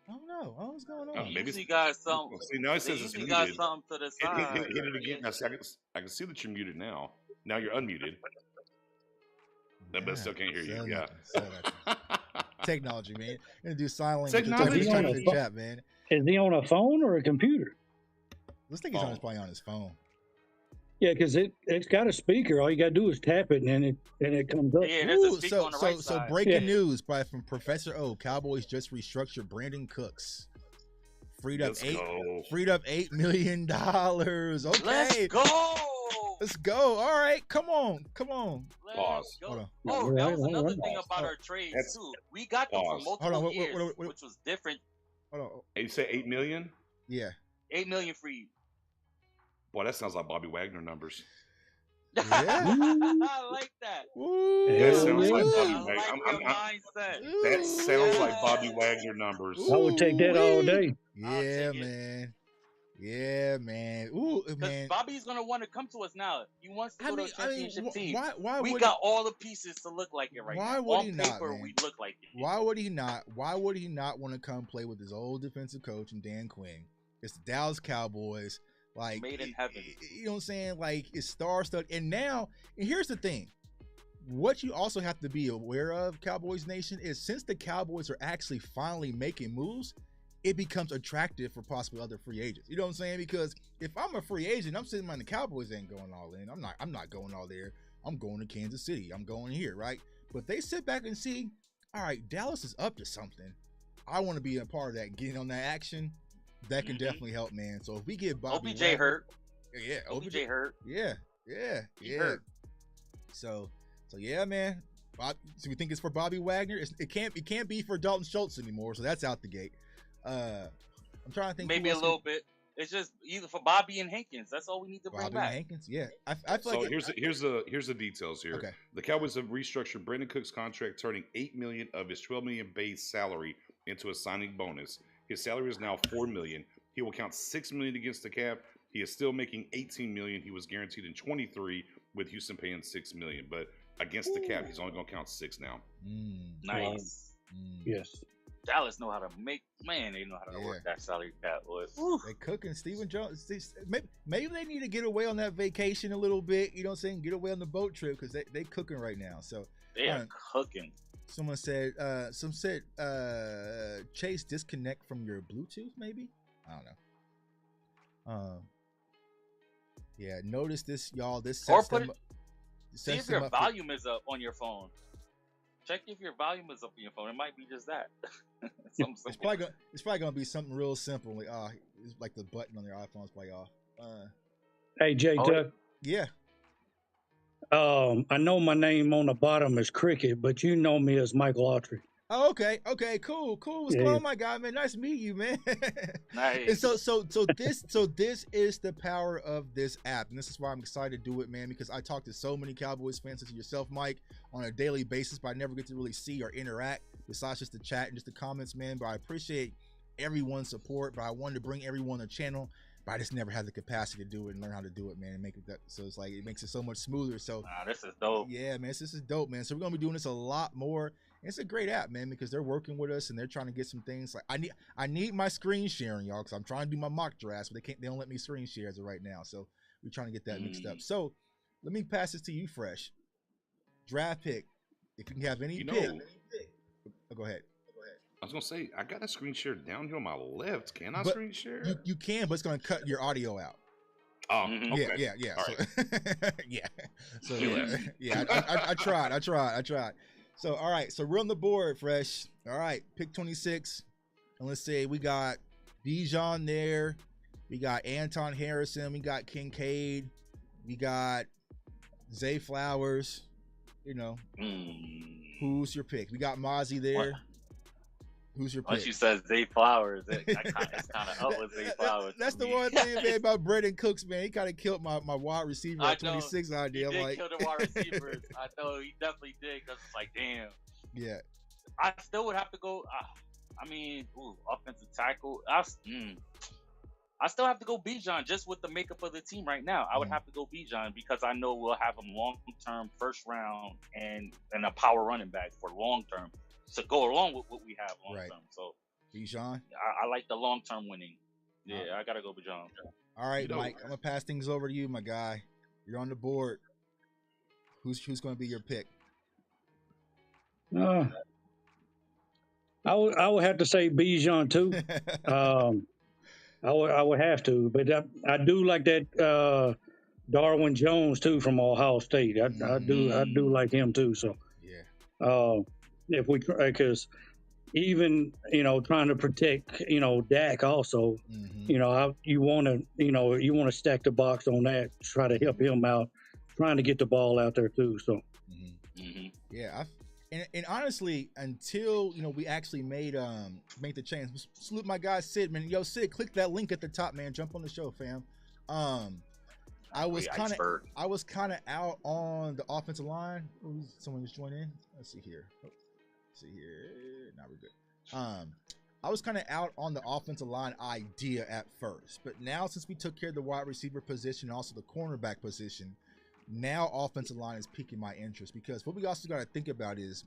I don't know. What's going on? Maybe you got something. See, now it says it's muted. Got something to the side. Hit it again. I can see that you're muted now. Now you're unmuted. But I still can't hear you. Yeah. Technology, man. I'm gonna do silent. Technology. Chat, man. Is he on a phone or a computer? Let's think he's probably on his phone. Yeah, because it's got a speaker. All you gotta do is tap it, and it comes up. Yeah, there's a speaker on the right side. So breaking news from Professor O. Cowboys just restructured Brandon Cooks. Freed up $8 million. Okay. Let's go. All right. Come on. Pause. Hold on. Oh, that was another thing about our trades too. We got them for multiple years, which was different. Hold on. You say $8 million? Yeah. 8 million freed. Boy, that sounds like Bobby Wagner numbers. Yeah. I like that. That sounds like Bobby Wagner. That sounds like Bobby Wagner numbers. I would take that all day. Yeah, man. Yeah, man. Ooh, man. Bobby's gonna want to come to us now. He wants to go to a championship team. Why we got all the pieces to look like it right now. Why would he not? On paper, we look like it. Why would he not? Why would he not want to come play with his old defensive coach and Dan Quinn? It's the Dallas Cowboys. Like, made in heaven. You know what I'm saying? Like, it's star-studded. And here's the thing. What you also have to be aware of, Cowboys Nation, is since the Cowboys are actually finally making moves, it becomes attractive for possibly other free agents. You know what I'm saying? Because if I'm a free agent, I'm sitting behind the Cowboys ain't going all in. I'm not going all there. I'm going to Kansas City. I'm going here, right? But they sit back and see, all right, Dallas is up to something. I want to be a part of that, getting on that action. That can definitely help, man. So if we get Bobby OBJ hurt. Yeah, OBJ hurt. Yeah. Hurt. So yeah, man. So we think it's for Bobby Wagner. It can't be for Dalton Schultz anymore. So that's out the gate. I'm trying to think. Maybe a little bit. It's just either for Bobby and Hankins. That's all we need to bring back. Bobby and Hankins, yeah. I feel like here's the details here. Okay. The Cowboys have restructured Brandon Cooks' contract, turning $8 million of his $12 million base salary into a signing bonus. His salary is now $4 million. He will count $6 million against the cap. He is still making $18 million. He was guaranteed in 23, with Houston paying $6 million. But against the cap, he's only going to count 6 now. Nice. Yes. Dallas know how to make. Man, they know how to work that salary cap. They cooking. Stephen Jones. Maybe they need to get away on that vacation a little bit. You know what I'm saying? Get away on the boat trip because they cooking right now. So they are cooking. Someone said, Chase, disconnect from your Bluetooth, maybe? I don't know. Yeah, notice this, y'all. This sets them up. See if your volume is up on your phone. Check if your volume is up on your phone. It might be just that. It's probably gonna be something real simple. Like, it's like the button on your iPhone is probably off. Hey, Jay Tuck. Yeah. I know my name on the bottom is Cricket, but you know me as Michael Autry. Oh, okay, cool. What's going on, my guy, man? Nice to meet you, man. Nice. And so this is the power of this app, and this is why I'm excited to do it, man. Because I talk to so many Cowboys fans, such as yourself, Mike, on a daily basis, but I never get to really see or interact besides just the chat and just the comments, man. But I appreciate everyone's support, but I wanted to bring everyone on the channel, but I just never had the capacity to do it and learn how to do it, man, and make it that. So it's like, it makes it so much smoother. So this is dope. Yeah, man, this is dope, man. So we're gonna be doing this a lot more. And it's a great app, man, because they're working with us and they're trying to get some things. Like I need my screen sharing, y'all, because I'm trying to do my mock drafts, but they don't let me screen share as of right now. So we're trying to get that mixed up. So let me pass this to you, Fresh. Draft pick. If you can have any pick. Oh, go ahead. I was gonna say, I got a screen share down here on my left. Can I screen share? You can, but it's gonna cut your audio out. Oh, okay. Yeah. All So, right. yeah. So yeah, I tried. So all right, so we're on the board, Fresh. All right, pick 26, and let's say we got Bijan there, we got Anton Harrison, we got Kincaid, we got Zay Flowers. You know, who's your pick? We got Mozzie there. What? Who's your pick? Once you said Zay Flowers, it's kind of up with Zay Flowers. That's the one thing, man, about Brandon Cooks, man. He kind of killed my wide receiver at 26 idea. He did kill the wide receivers. I know he definitely did, because it's like, damn. Yeah. I still would have to go. Offensive tackle. I still have to go Bijan, just with the makeup of the team right now. I would have to go Bijan, because I know we'll have him long-term, first round, and a power running back for long-term to go along with what we have long-term. Right. So Bijan, I like the long-term winning. Yeah, I gotta go Bijan. All right, Mike, I'm gonna pass things over to you, my guy. You're on the board. Who's going to be your pick? I would have to say Bijan too. I would have to, but I do like that Darwin Jones too from Ohio State. I do like him too. So yeah, because even trying to protect Dak also, you want to stack the box on that, try to help him out, trying to get the ball out there too. So yeah, and honestly, until we actually made the change. Salute my guy Sid, man. Yo, Sid, click that link at the top, man. Jump on the show, fam. I was kind of out on the offensive line. Ooh, someone just joined in. Let's see here. Now we're good. I was kind of out on the offensive line idea at first, but now since we took care of the wide receiver position and also the cornerback position, now offensive line is piquing my interest, because what we also got to think about is,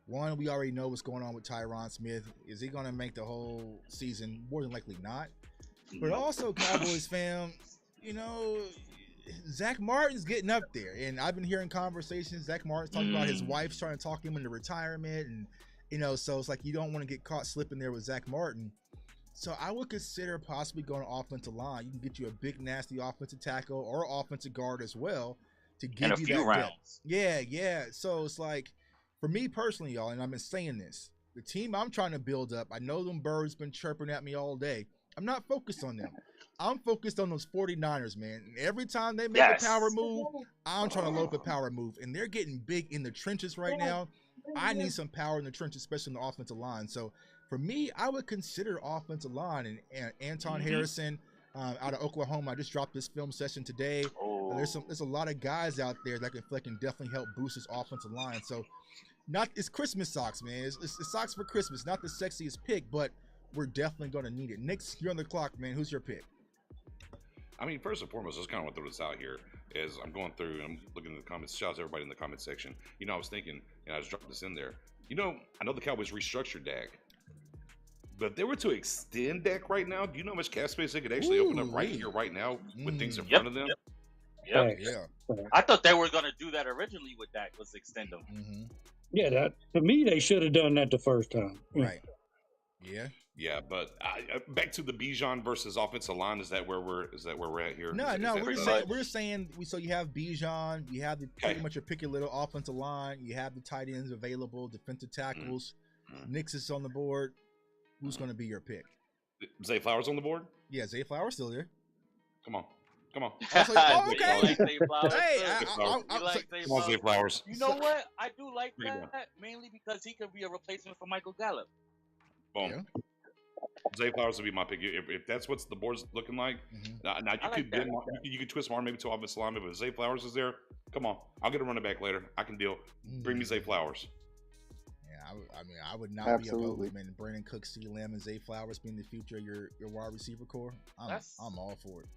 one, we already know what's going on with Tyron Smith. Is he going to make the whole season? More than likely not. But also, Cowboys fam, Zach Martin's getting up there, and I've been hearing conversations. Zach Martin's talking about his wife's trying to talk him into retirement, and so it's like you don't want to get caught slipping there with Zach Martin. So I would consider possibly going to offensive line. You can get you a big, nasty offensive tackle or offensive guard as well to give you that rounds. Yeah. So it's like, for me personally, y'all, and I've been saying this, the team I'm trying to build up, I know them birds been chirping at me all day. I'm not focused on them. I'm focused on those 49ers, man. And every time they make a power move, I'm trying to load up a power move. And they're getting big in the trenches right now. I need some power in the trenches, especially in the offensive line. So for me, I would consider offensive line and Anton Harrison out of Oklahoma. I just dropped this film session today. There's a lot of guys out there that can definitely help boost this offensive line. So it's Christmas socks, man. It's socks for Christmas. Not the sexiest pick, but we're definitely going to need it. Nick's, you're on the clock, man. Who's your pick? I mean, first and foremost, I just kind of want to throw this out here as I'm going through and I'm looking at the comments. Shout out to everybody in the comment section. I was thinking, and I just dropped this in there. I know the Cowboys restructured Dak, but if they were to extend Dak right now, do you know how much cap space they could actually open up right here, right now, with things in front of them? Yep. Yeah. I thought they were going to do that originally with Dak, was extend them. Yeah, to me, they should have done that the first time. Right. Yeah, but back to the Bijan versus offensive line. Is that where we're at here? No, we're saying so you have Bijan, you have pretty much your pick your little offensive line, you have the tight ends available, defensive tackles. Nix is on the board. Who's going to be your pick? Zay Flowers on the board? Yeah, Zay Flowers still there. Come on. Okay. Like Zay Flowers. Hey, Come on, Zay Flowers. You know what? I do like that, mainly because he could be a replacement for Michael Gallup. Boom. Yeah. Zay Flowers would be my pick. If that's what the board's looking like, now you could twist my arm maybe to offensive lineman, but if Zay Flowers is there, come on. I'll get a running back later. I can deal. Bring me Zay Flowers. Yeah, I would not be opposed, man. Brandon Cooks, CeeDee Lamb, and Zay Flowers being the future of your wide receiver core. I'm all for it.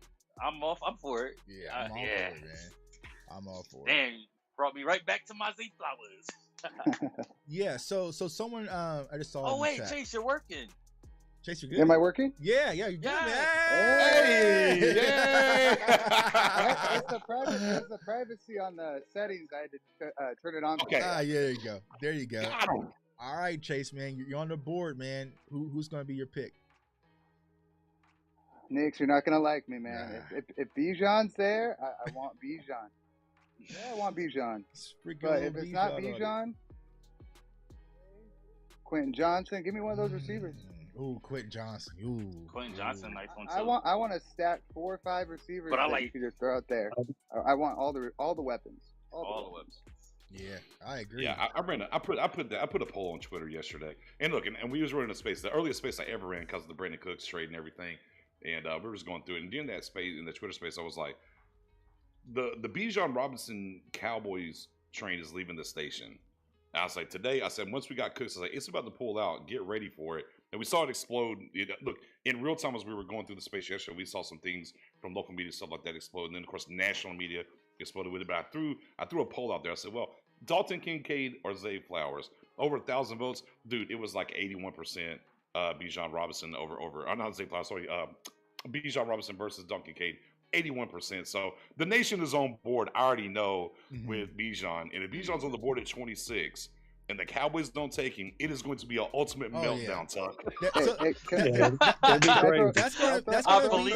I'm for it. Yeah, I'm all for it, man. I'm all for it. Damn, brought me right back to my Zay Flowers. Yeah, so someone I just saw. Oh wait, Chase, you're working. Chase, you good? Am I working? Yeah, you're good, man. Hey! It's the privacy on the settings. I had to turn it on. Okay. There you go. All right, Chase, man, you're on the board, man. Who's going to be your pick? Nix, you're not gonna like me, man. If Bijan's there, I want Bijan. Yeah, I want Bijan. But if it's not Bijan, Quentin Johnson, give me one of those receivers. Ooh, Quentin Johnson. Quentin Johnson, nice one too. I want to stack 4 or 5 receivers but that you can just throw out there. I want all the weapons. All the weapons. Yeah, I agree. Yeah, I put a poll on Twitter yesterday, and look, and we was running a space, the earliest space I ever ran because of the Brandon Cooks trade and everything, and we were just going through it. And during that space, in the Twitter space, I was like, the Bijan Robinson Cowboys train is leaving the station. And I was like, today, I said, once we got Cooks, I was like, it's about to pull out. Get ready for it. And we saw it explode. Look, in real time as we were going through the space yesterday, we saw some things from local media, stuff like that explode. And then, of course, national media exploded with it. But I threw a poll out there. I said, well, Dalton Kincaid or Zay Flowers? Over 1,000 votes. Dude, it was like 81% Bijan Robinson over I'm not Zay Flowers, sorry. Bijan Robinson versus Dalton Kincaid. 81%. So the nation is on board. I already know with Bijan. And if Bijan's on the board at 26 and the Cowboys don't take him, it is going to be an ultimate meltdown, Tuck. That's going to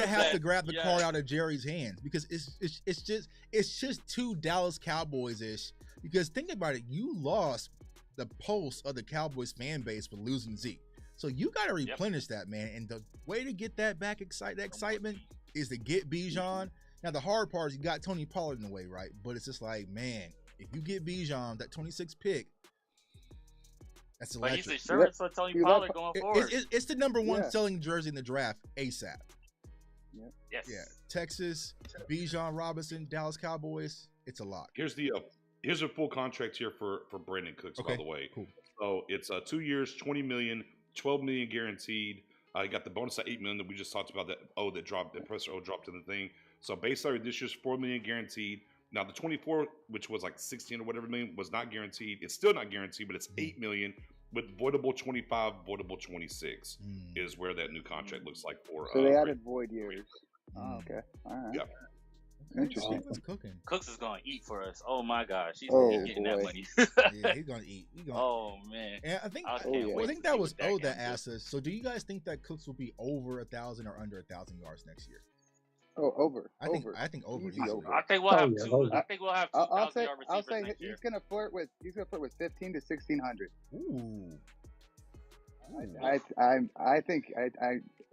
have to grab the card out of Jerry's hands because it's just too Dallas Cowboys-ish. Because think about it, you lost the pulse of the Cowboys fan base for losing Zeke. So you got to replenish that, man. And the way to get that back, excitement, is to get Bijan. Now, the hard part is you got Tony Pollard in the way, right? But it's just like, man, if you get Bijan, that 26th pick, that's electric. But he's insurance for Tony Pollard going forward. It's the number one selling jersey in the draft, ASAP. Yes. Yeah. Texas, Bijan Robinson, Dallas Cowboys, it's a lot. Here's a full contract here for Brandon Cooks, by the way. Cool. So it's 2 years, $20 million, $12 million guaranteed. You got the bonus at $8 million that we just talked about that dropped, the Professor O dropped in the thing. So base salary this year's $4 million guaranteed. Now the 24, which was like 16 or whatever million, was not guaranteed. It's still not guaranteed, but it's $8 million with voidable 25, voidable 26 is where that new contract looks like for. So they added void years. Oh, okay. All right. Yeah. Interesting. Cooks is gonna eat for us. Oh my gosh, he's getting that money. Yeah, he's gonna eat. Oh man. And I think that was that asked us. So do you guys think that Cooks will be over 1,000 or under 1,000 yards next year? Oh, over. I think over. I think we'll have two. I think we'll have 2,000 yard receivers I'll say next year. he's gonna flirt with 15 to 1,600. Ooh.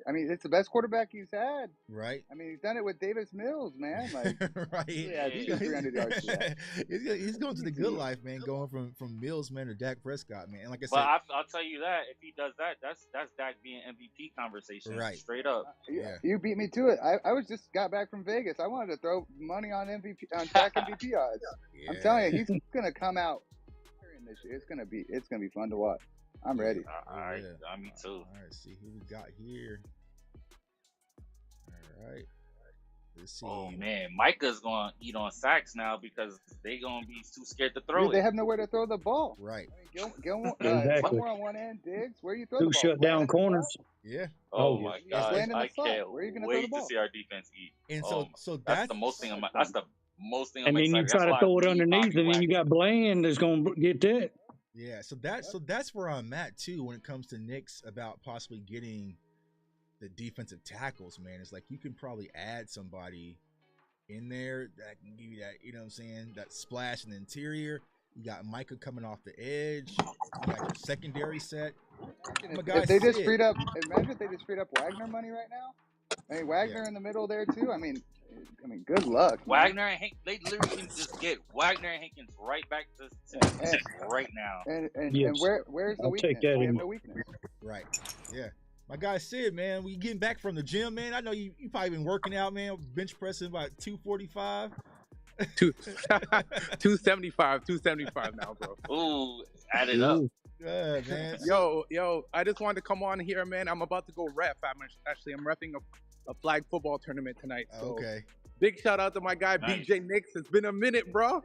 I mean, it's the best quarterback he's had. Right. I mean, he's done it with Davis Mills, man. Like, right. Yeah, he's 300 yards. He's going to the good life, man. Going from Mills, man, to Dak Prescott, man. And like I said, but I'll tell you that if he does that, that's Dak being MVP conversation, right? Straight up. You beat me to it. I was just got back from Vegas. I wanted to throw money on Dak MVP odds. Yeah. I'm telling you, he's gonna come out this year. It's gonna be fun to watch. I'm ready. All right, me too. All right, see who we got here. All right. Let's see. Oh man, Micah's gonna eat on sacks now because they gonna be too scared to throw it. They have nowhere to throw the ball. Right. I mean, Gilmore on one end, Diggs. Where you throw the ball? Two shut down corners. Yeah. Oh my gosh, I can't wait to see our defense eat. And so that's the most thing. That's the most thing. And then you try to throw it underneath, and then you got Bland that's gonna get that. Yeah. So that's where I'm at too when it comes to Knicks about possibly getting the defensive tackles, man. It's like you can probably add somebody in there that can give you that, you know what I'm saying, that splash in the interior. You got Micah coming off the edge. You got your secondary set. If they just freed up, imagine if they just freed up Wagner money right now. I mean, Wagner in the middle there too. I mean, good luck. Wagner and they literally can just get Wagner and Hankins right back to right now. And where's the weakness? Take that we have no weakness. Right. Yeah. My guy Sid, man, we getting back from the gym, man. I know you probably been working out, man. Bench pressing about 245. 275 now, bro. Ooh, add it up. Man. Yo, I just wanted to come on here, man. I'm about to go ref. I'm repping a flag football tournament tonight. So okay. Big shout out to my guy, nice. BJ Nix. It's been a minute, bro.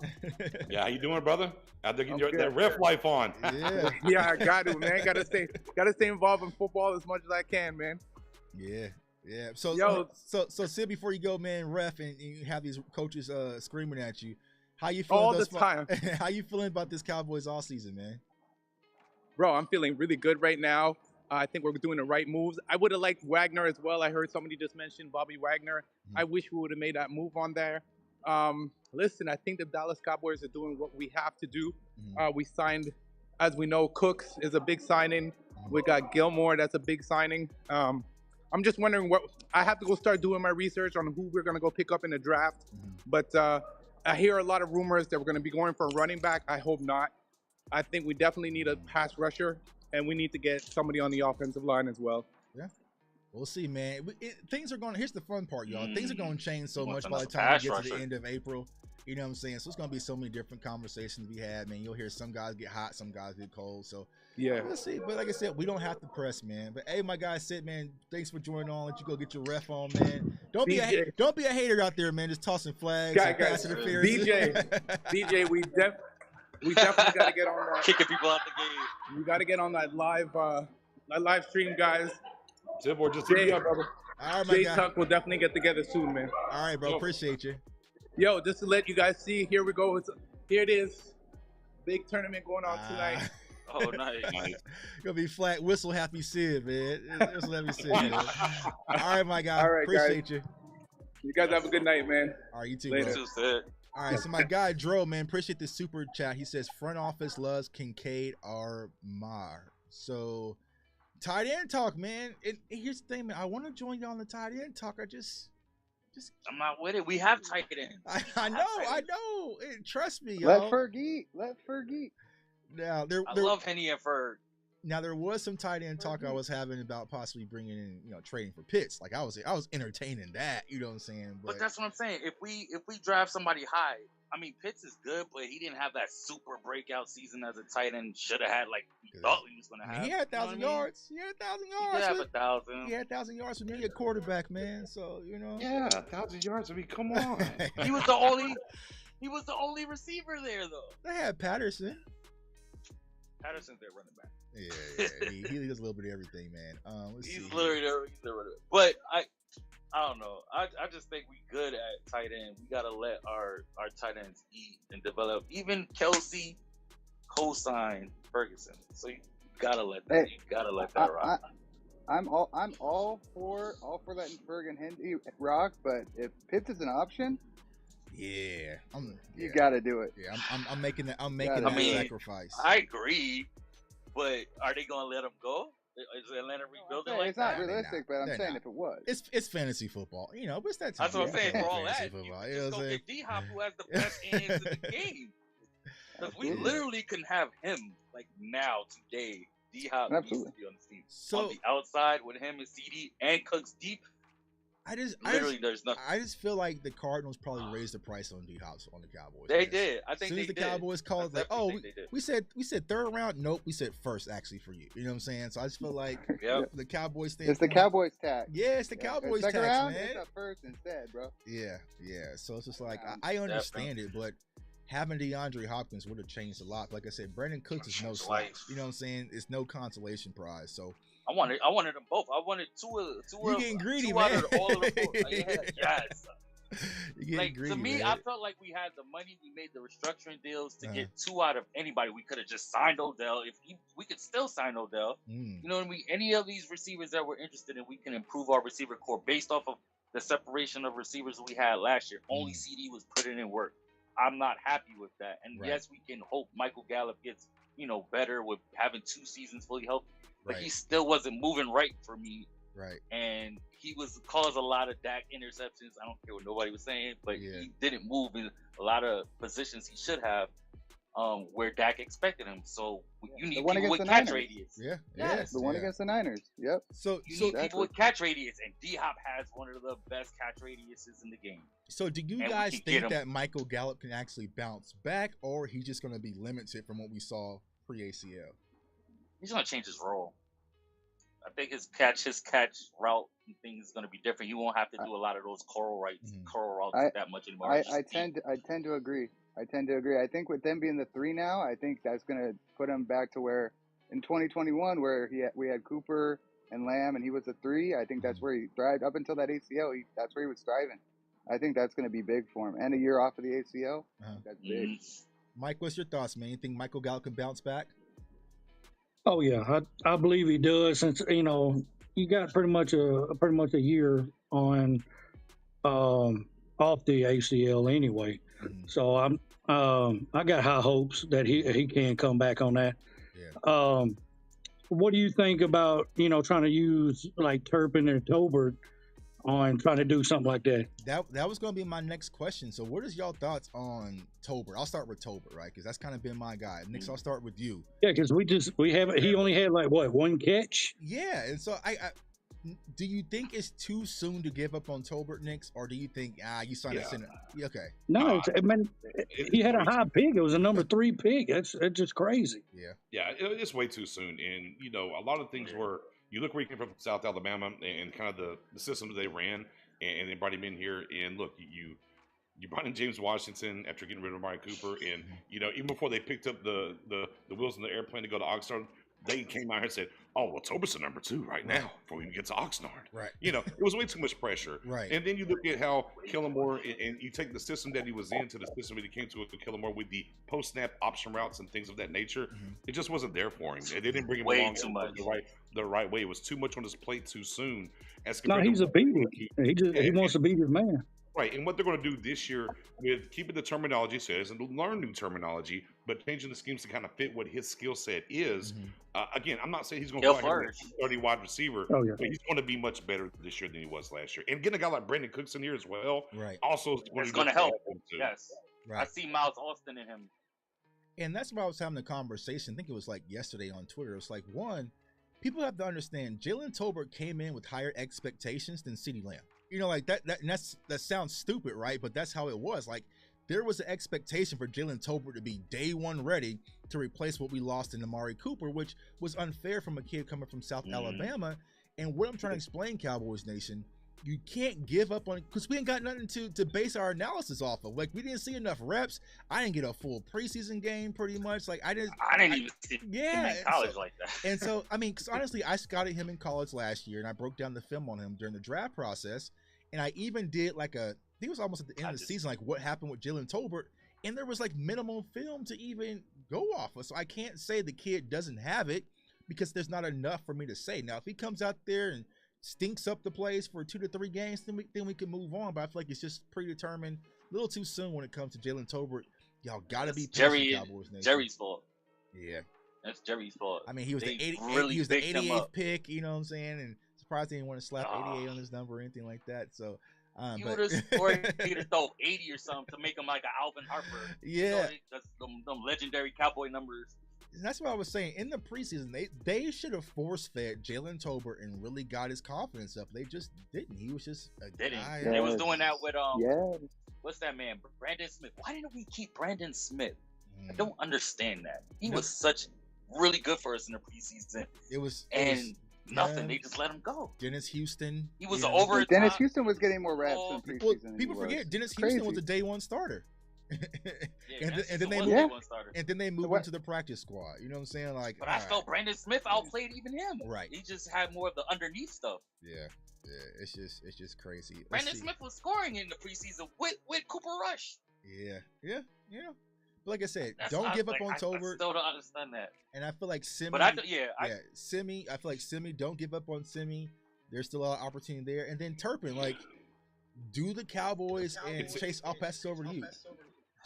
Yeah, how you doing, brother? Out there getting that ref life on. Yeah, I got to, man. Gotta stay involved in football as much as I can, man. Yeah. So Sid, before you go, man, ref, and you have these coaches screaming at you. How you feeling all the time? How you feeling about this Cowboys all season, man? Bro, I'm feeling really good right now. I think we're doing the right moves. I would have liked Wagner as well. I heard somebody just mention Bobby Wagner. I wish we would have made that move on there. Listen, I think the Dallas Cowboys are doing what we have to do. We signed, as we know, Cooks is a big signing. We got Gilmore, that's a big signing. I'm just wondering I have to go start doing my research on who we're going to go pick up in the draft. But I hear a lot of rumors that we're going to be going for a running back. I hope not. I think we definitely need a pass rusher. And we need to get somebody on the offensive line as well. Yeah, we'll see, man. Things are going. Here's the fun part, y'all. Things are going to change so much by the time we get to the end of April. You know what I'm saying? So it's going to be so many different conversations we had, man. You'll hear some guys get hot, some guys get cold. So yeah, we'll see. But like I said, we don't have to press, man. But hey, my guy Sid, man, thanks for joining on. Let you go get your ref on, man. Don't be a hater out there, man. Just tossing flags, pass interference. DJ, we definitely got to get on that. Kicking people out the game. We got to get on that live stream, guys. Tibor, just hit me up, brother. All right, Tuck will definitely get together soon, man. All right, bro. Appreciate you. Yo, just to let you guys see, here we go. Here it is. Big tournament going on tonight. Oh, nice. Gonna be flat whistle happy Sid, man. Whistle happy Sid, man. All right, my guy. All right, appreciate guys. You. You guys have a good night, man. All right, you too, Later. Bro. All right, so my guy Dro, man, appreciate the super chat. He says front office loves Kincaid Armar. So tight end talk, man. And here's the thing, man. I want to join you on the tight end talk. I'm not with it. We have tight end. I know. Trust me, y'all. Let Ferg eat. Now I love Henny and Ferg. Now there was some tight end talk I was having about possibly bringing in, trading for Pitts. Like I was entertaining that, you know what I'm saying? But that's what I'm saying. If we draft somebody high, I mean Pitts is good, but he didn't have that super breakout season as a tight end. Should have had like we thought he was gonna have. He had 1,000 yards. He had 1,000 yards. He did have 1,000. He had 1,000 yards with me a quarterback, man. So Yeah, 1,000 yards. I mean, come on. He was the only receiver there though. They had Patterson. Patterson's their running back. Yeah, he does a little bit of everything, man. He's literally their running back. But I don't know. I just think we good at tight end. We gotta let our tight ends eat and develop. Even Kelsey co-signed Ferguson, so you gotta let that. You gotta let that rock. I'm all for letting Ferg and Henry rock, but if Pitts is an option. Yeah, you got to do it. Yeah, I'm making that. I'm making that sacrifice. I agree, but are they going to let him go? Is Atlanta rebuilding like it's that? It's not realistic, but I'm saying if it was, it's fantasy football. What's that? That's what I'm saying. For all that, you just go get D-Hop, who has the best hands in the game. Because we literally can have him like now today. D-Hop needs to be on the team. So on the outside with him and CD and Cooks deep. There's nothing. I just feel like the Cardinals probably raised the price on D-Hop on the Cowboys. They did. I think as soon as the Cowboys called, like, we said third round. Nope, we said first actually for you. You know what I'm saying? So I just feel like the Cowboys thing. It's the Cowboys tax. Yeah, it's the Cowboys tax, round, man. It's a first instead, bro. Yeah. So it's just like I understand it, but having DeAndre Hopkins would have changed a lot. Like I said, Brandon Cooks is no slouch. You know what I'm saying? It's no consolation prize. So. I wanted them both. I wanted two. You getting greedy, two man. Out of all of the four. Yes. You getting greedy, to me, man. I felt like we had the money. We made the restructuring deals to get two out of anybody. We could have just signed Odell. We could still sign Odell. You know what I mean? Any of these receivers that we're interested in, we can improve our receiver core based off of the separation of receivers we had last year. Only CD was putting in work. I'm not happy with that. And yes, we can hope Michael Gallup gets better with having 2 seasons fully healthy. But he still wasn't moving right for me. Right. And he caused a lot of Dak interceptions. I don't care what nobody was saying, but he didn't move in a lot of positions he should have where Dak expected him. So you need people with catch radius. Yeah. The one against the Niners. Yep. So you need people with catch radius, and D-Hop has one of the best catch radiuses in the game. So do you guys think that Michael Gallup can actually bounce back, or he's just going to be limited from what we saw pre-ACL? He's gonna change his role. I think his catch route and things is gonna be different. He won't have to do a lot of those curl routes that much anymore. I tend to agree. I think with them being the 3 now, I think that's gonna put him back to where in 2021, where we had Cooper and Lamb, and he was a 3. I think that's where he thrived up until that ACL. That's where he was thriving. I think that's going to be big for him. And a year off of the ACL, that's big. Mike, what's your thoughts, man? You think Michael Gallup can bounce back? Oh yeah, I believe he does. Since you got pretty much a year on off the ACL anyway. So I got high hopes that he can come back on that. Yeah. What do you think about trying to use like Turpin and Tolbert on trying to do something like that? That was going to be my next question. So what is y'all thoughts on Tolbert? I'll start with Tolbert, right? Because that's kind of been my guy. Nick, I'll start with you. Yeah, because he only had like one catch? Yeah, and so I do you think it's too soon to give up on Tolbert, Nick, or do you think you signed a center? Okay. No, he had a high pick. It was a number 3 pick. It's just crazy. Yeah, it's way too soon. And a lot of things were. You look where he came from South Alabama and kind of the system that they ran, and they brought him in here. And look, you brought in James Washington after getting rid of Amari Cooper, and even before they picked up the wheels in the airplane to go to Oxnard, they came out here and said, "Oh, well, Tober's the number 2 right now before we get to Oxnard." Right. It was way too much pressure. Right. And then you look at how Killamore, and you take the system that he was in to the system that he came to with Killamore with the post-snap option routes and things of that nature. It just wasn't there for him. They didn't bring him along too much. the right way. It was too much on his plate too soon. No, he's a beater. He wants to beat his man. Right, and what they're going to do this year with keeping the terminology says and learn new terminology, but changing the schemes to kind of fit what his skill set is. Again, I'm not saying he's going to be a 30 wide receiver, but he's going to be much better this year than he was last year. And getting a guy like Brandon Cooks in here as well, also is going to help. Yes, right. I see Miles Austin in him. And that's why I was having the conversation. I think it was like yesterday on Twitter. It's like, one, people have to understand Jalen Tolbert came in with higher expectations than CeeDee Lamb. Like that sounds stupid, right? But that's how it was. Like, there was an expectation for Jalen Tolbert to be day one ready to replace what we lost in Amari Cooper, which was unfair from a kid coming from South Alabama. And what I'm trying to explain, Cowboys Nation, you can't give up on it because we ain't got nothing to base our analysis off of. Like, we didn't see enough reps. I didn't get a full preseason game pretty much. Like, I didn't even see him in college like that. And so, I mean, because honestly, I scouted him in college last year and I broke down the film on him during the draft process. And I even did like I think it was almost at the end of the season, like what happened with Jalen Tolbert. And there was like minimal film to even go off of. So I can't say the kid doesn't have it because there's not enough for me to say. Now, if he comes out there and stinks up the place for 2 to 3 games, then we can move on. But I feel like it's just predetermined, a little too soon when it comes to Jalen Tolbert. Y'all gotta be patient, Cowboys Nation. Jerry's fault. Yeah, that's Jerry's fault. I mean, he was the 88th pick. You know what I'm saying? And surprised they didn't want to slap 88 on his number or anything like that. So, you would have scored he to throw 80 or something to make him like an Alvin Harper. Yeah, that's them legendary Cowboy numbers. And that's what I was saying. In the preseason, they should have force-fed Jalen Tolbert and really got his confidence up. They just didn't. He was just a guy. They was doing that with what's that man, Brandon Smith? Why didn't we keep Brandon Smith? I don't understand that. He was such really good for us in the preseason. Nothing. They just let him go. Dennis Houston. He was over. Dennis Houston was getting more reps in preseason. Well, people forget Dennis Houston was a day one starter. and then they moved into the practice squad. You know what I'm saying? Like, but I felt Brandon Smith outplayed even him. Right. He just had more of the underneath stuff. Yeah. It's just crazy. Brandon Smith was scoring in the preseason with Cooper Rush. Yeah. But like I said, don't give up on Tolbert. I still don't understand that. And I feel like Simi. Simi. I feel like Simi. Don't give up on Simi. There's still a lot of opportunity there. And then Turpin, like, do the Cowboys and Chase. I'll pass it over to you.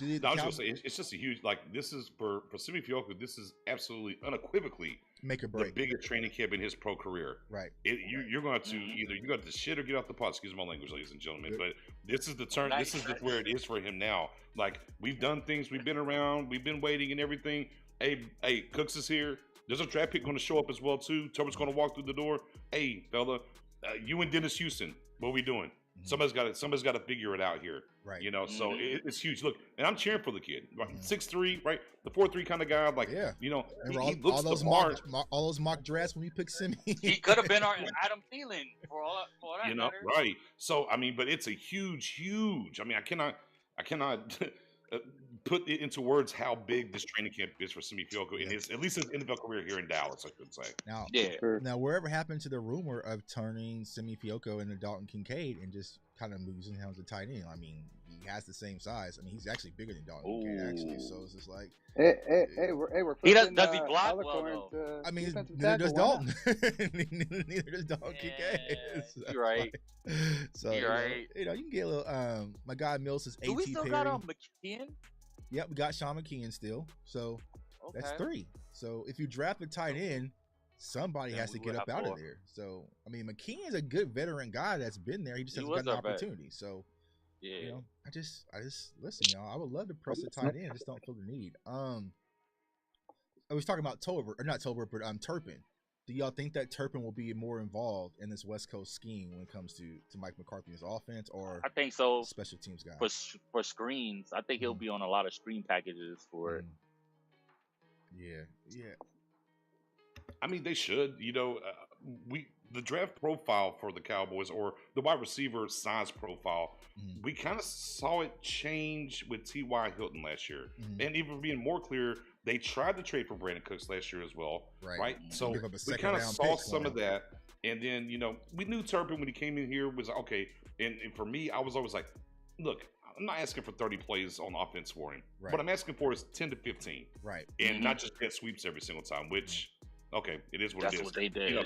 I was gonna say it's just a huge This is for Simi Fioka. This is absolutely unequivocally make or break the biggest training camp in his pro career. Right. You're going to either you got to shit or get off the pot. Excuse my language, ladies and gentlemen. But this is the turn. This is just where it is for him now. Like, we've done things. We've been around. We've been waiting and everything. Hey, Cooks is here. There's a draft pick going to show up as well too. Tolbert's going to walk through the door. Hey, fella, you and Dennis Houston, what we doing? Somebody's got to figure it out here, right? You know, so it's huge. Look, and I'm cheering for the kid, right? 6'3", right? The 4'3" kind of guy, like, you know, he looks the part. All those mock drafts when you pick Simi, he could have been our Adam Thielen for all that. You know, matter. Right? So I mean, but it's a huge. I mean, I cannot put it into words how big this training camp is for Simi Fehoko in his, at least his NFL career here in Dallas, I should say. Now, wherever happened to the rumor of turning Simi Fehoko into Dalton Kincaid and just kind of losing him as a tight end? I mean, he has the same size. I mean, he's actually bigger than Dalton Kincaid, actually. So it's just like, we're flipping, does he block well, though? I mean, neither does Dalton. Neither does Dalton Kincaid. So, you're right. So you're right. You know, you can get a little. My guy Mills is 18. Do we still got McKeon? Yep, we got Sean McKeon still. So that's 3. So if you draft a tight end, somebody has to get up out of there. So I mean, McKeon is a good veteran guy that's been there. He just hasn't gotten an opportunity. So you know, I just listen, y'all. I would love to press a tight end. I just don't feel the need. I was talking about Turpin. Do y'all think that Turpin will be more involved in this West Coast scheme when it comes to Mike McCarthy's offense, or I think so, special teams guy for screens? I think he'll be on a lot of screen packages for it. Yeah. I mean, they should. You know, the draft profile for the Cowboys, or the wide receiver size profile, we kind of saw it change with T.Y. Hilton last year, and even being more clear, they tried to trade for Brandon Cooks last year as well, right? So we kind of saw some of that, and then, you know, we knew Turpin when he came in here was okay, and for me, I was always like, look, I'm not asking for 30 plays on offense for him. What I'm asking for is 10 to 15, and not just get sweeps every single time, which. Okay, it is what it is. That's what they did. You know,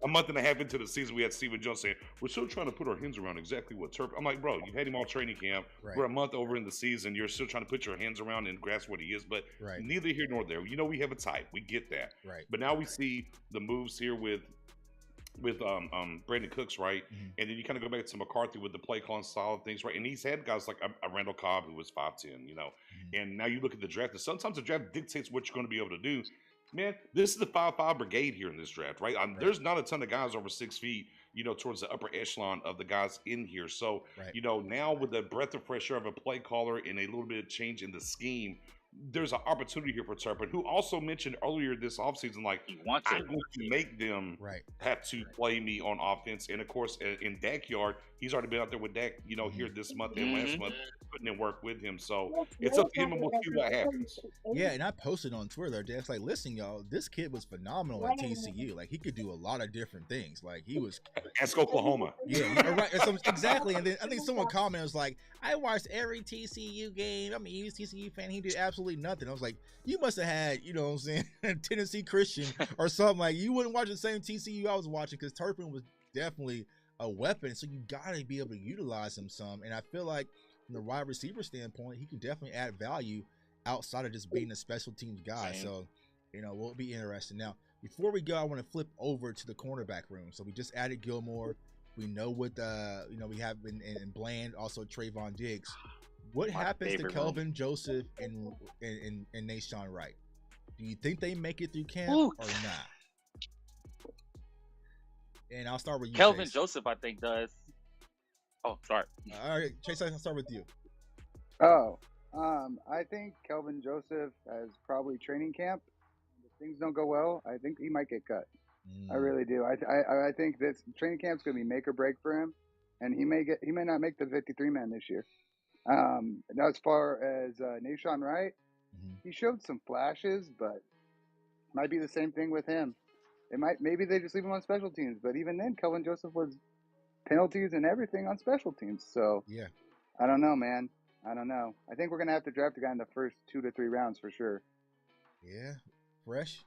a month and a half into the season, we had Stephen Jones saying, we're still trying to put our hands around exactly what Turpin. I'm like, bro, you had him all training camp. We're a month over in the season. You're still trying to put your hands around and grasp what he is. But neither here nor there. You know, we have a type. We get that. But now we see the moves here with Brandon Cooks, right? And then you kind of go back to McCarthy with the play calling style of things, right? And he's had guys like a Randall Cobb who was 5'10", you know. And now you look at the draft, and sometimes the draft dictates what you're going to be able to do. Man, this is the 5'5" brigade here in this draft, right? There's not a ton of guys over 6 feet, you know, towards the upper echelon of the guys in here. So, you know, now with the breath of fresh air of a play caller and a little bit of change in the scheme, there's an opportunity here for Turpin, who also mentioned earlier this offseason, like, I want to make them have to play me on offense. And, of course, in Dak yard, he's already been out there with Dak, you know, here this month and last month, putting in work with him. So it's up to him, and we'll see what happens. Yeah, and I posted on Twitter the other day, it's like, listen, y'all, this kid was phenomenal at TCU. Like, he could do a lot of different things. Like, he was – Ask Oklahoma. Yeah, right. So, exactly. And then I think someone commented, was like, I watched every TCU game. I'm a huge TCU fan. He did absolutely nothing. I was like, you must have had, you know what I'm saying, Tennessee Christian or something. Like, you wouldn't watch the same TCU I was watching, because Turpin was definitely a weapon. So you got to be able to utilize him some. And I feel like from the wide receiver standpoint, he can definitely add value outside of just being a special teams guy. So, you know, we'll be interested. Now, before we go, I want to flip over to the cornerback room. So we just added Gilmore. We know what you know, we have in Bland, also Trayvon Diggs. What happens to Kelvin Joseph and Nashawn Wright? Do you think they make it through camp or not? And I'll start with you, Kelvin Chase. Joseph, I think, does. Oh, sorry. All right, Chase, I'll start with you. I think Kelvin Joseph has probably training camp. If things don't go well, I think he might get cut. I really do. I think this training camp's going to be make or break for him, and he may not make the 53-man this year. Now, as far as Nashawn Wright, he showed some flashes, but might be the same thing with him. Maybe they just leave him on special teams, but even then, Kelvin Joseph was penalties and everything on special teams. So yeah, I don't know, man. I don't know. I think we're gonna have to draft a guy in the first 2 to 3 rounds for sure. Yeah, Fresh.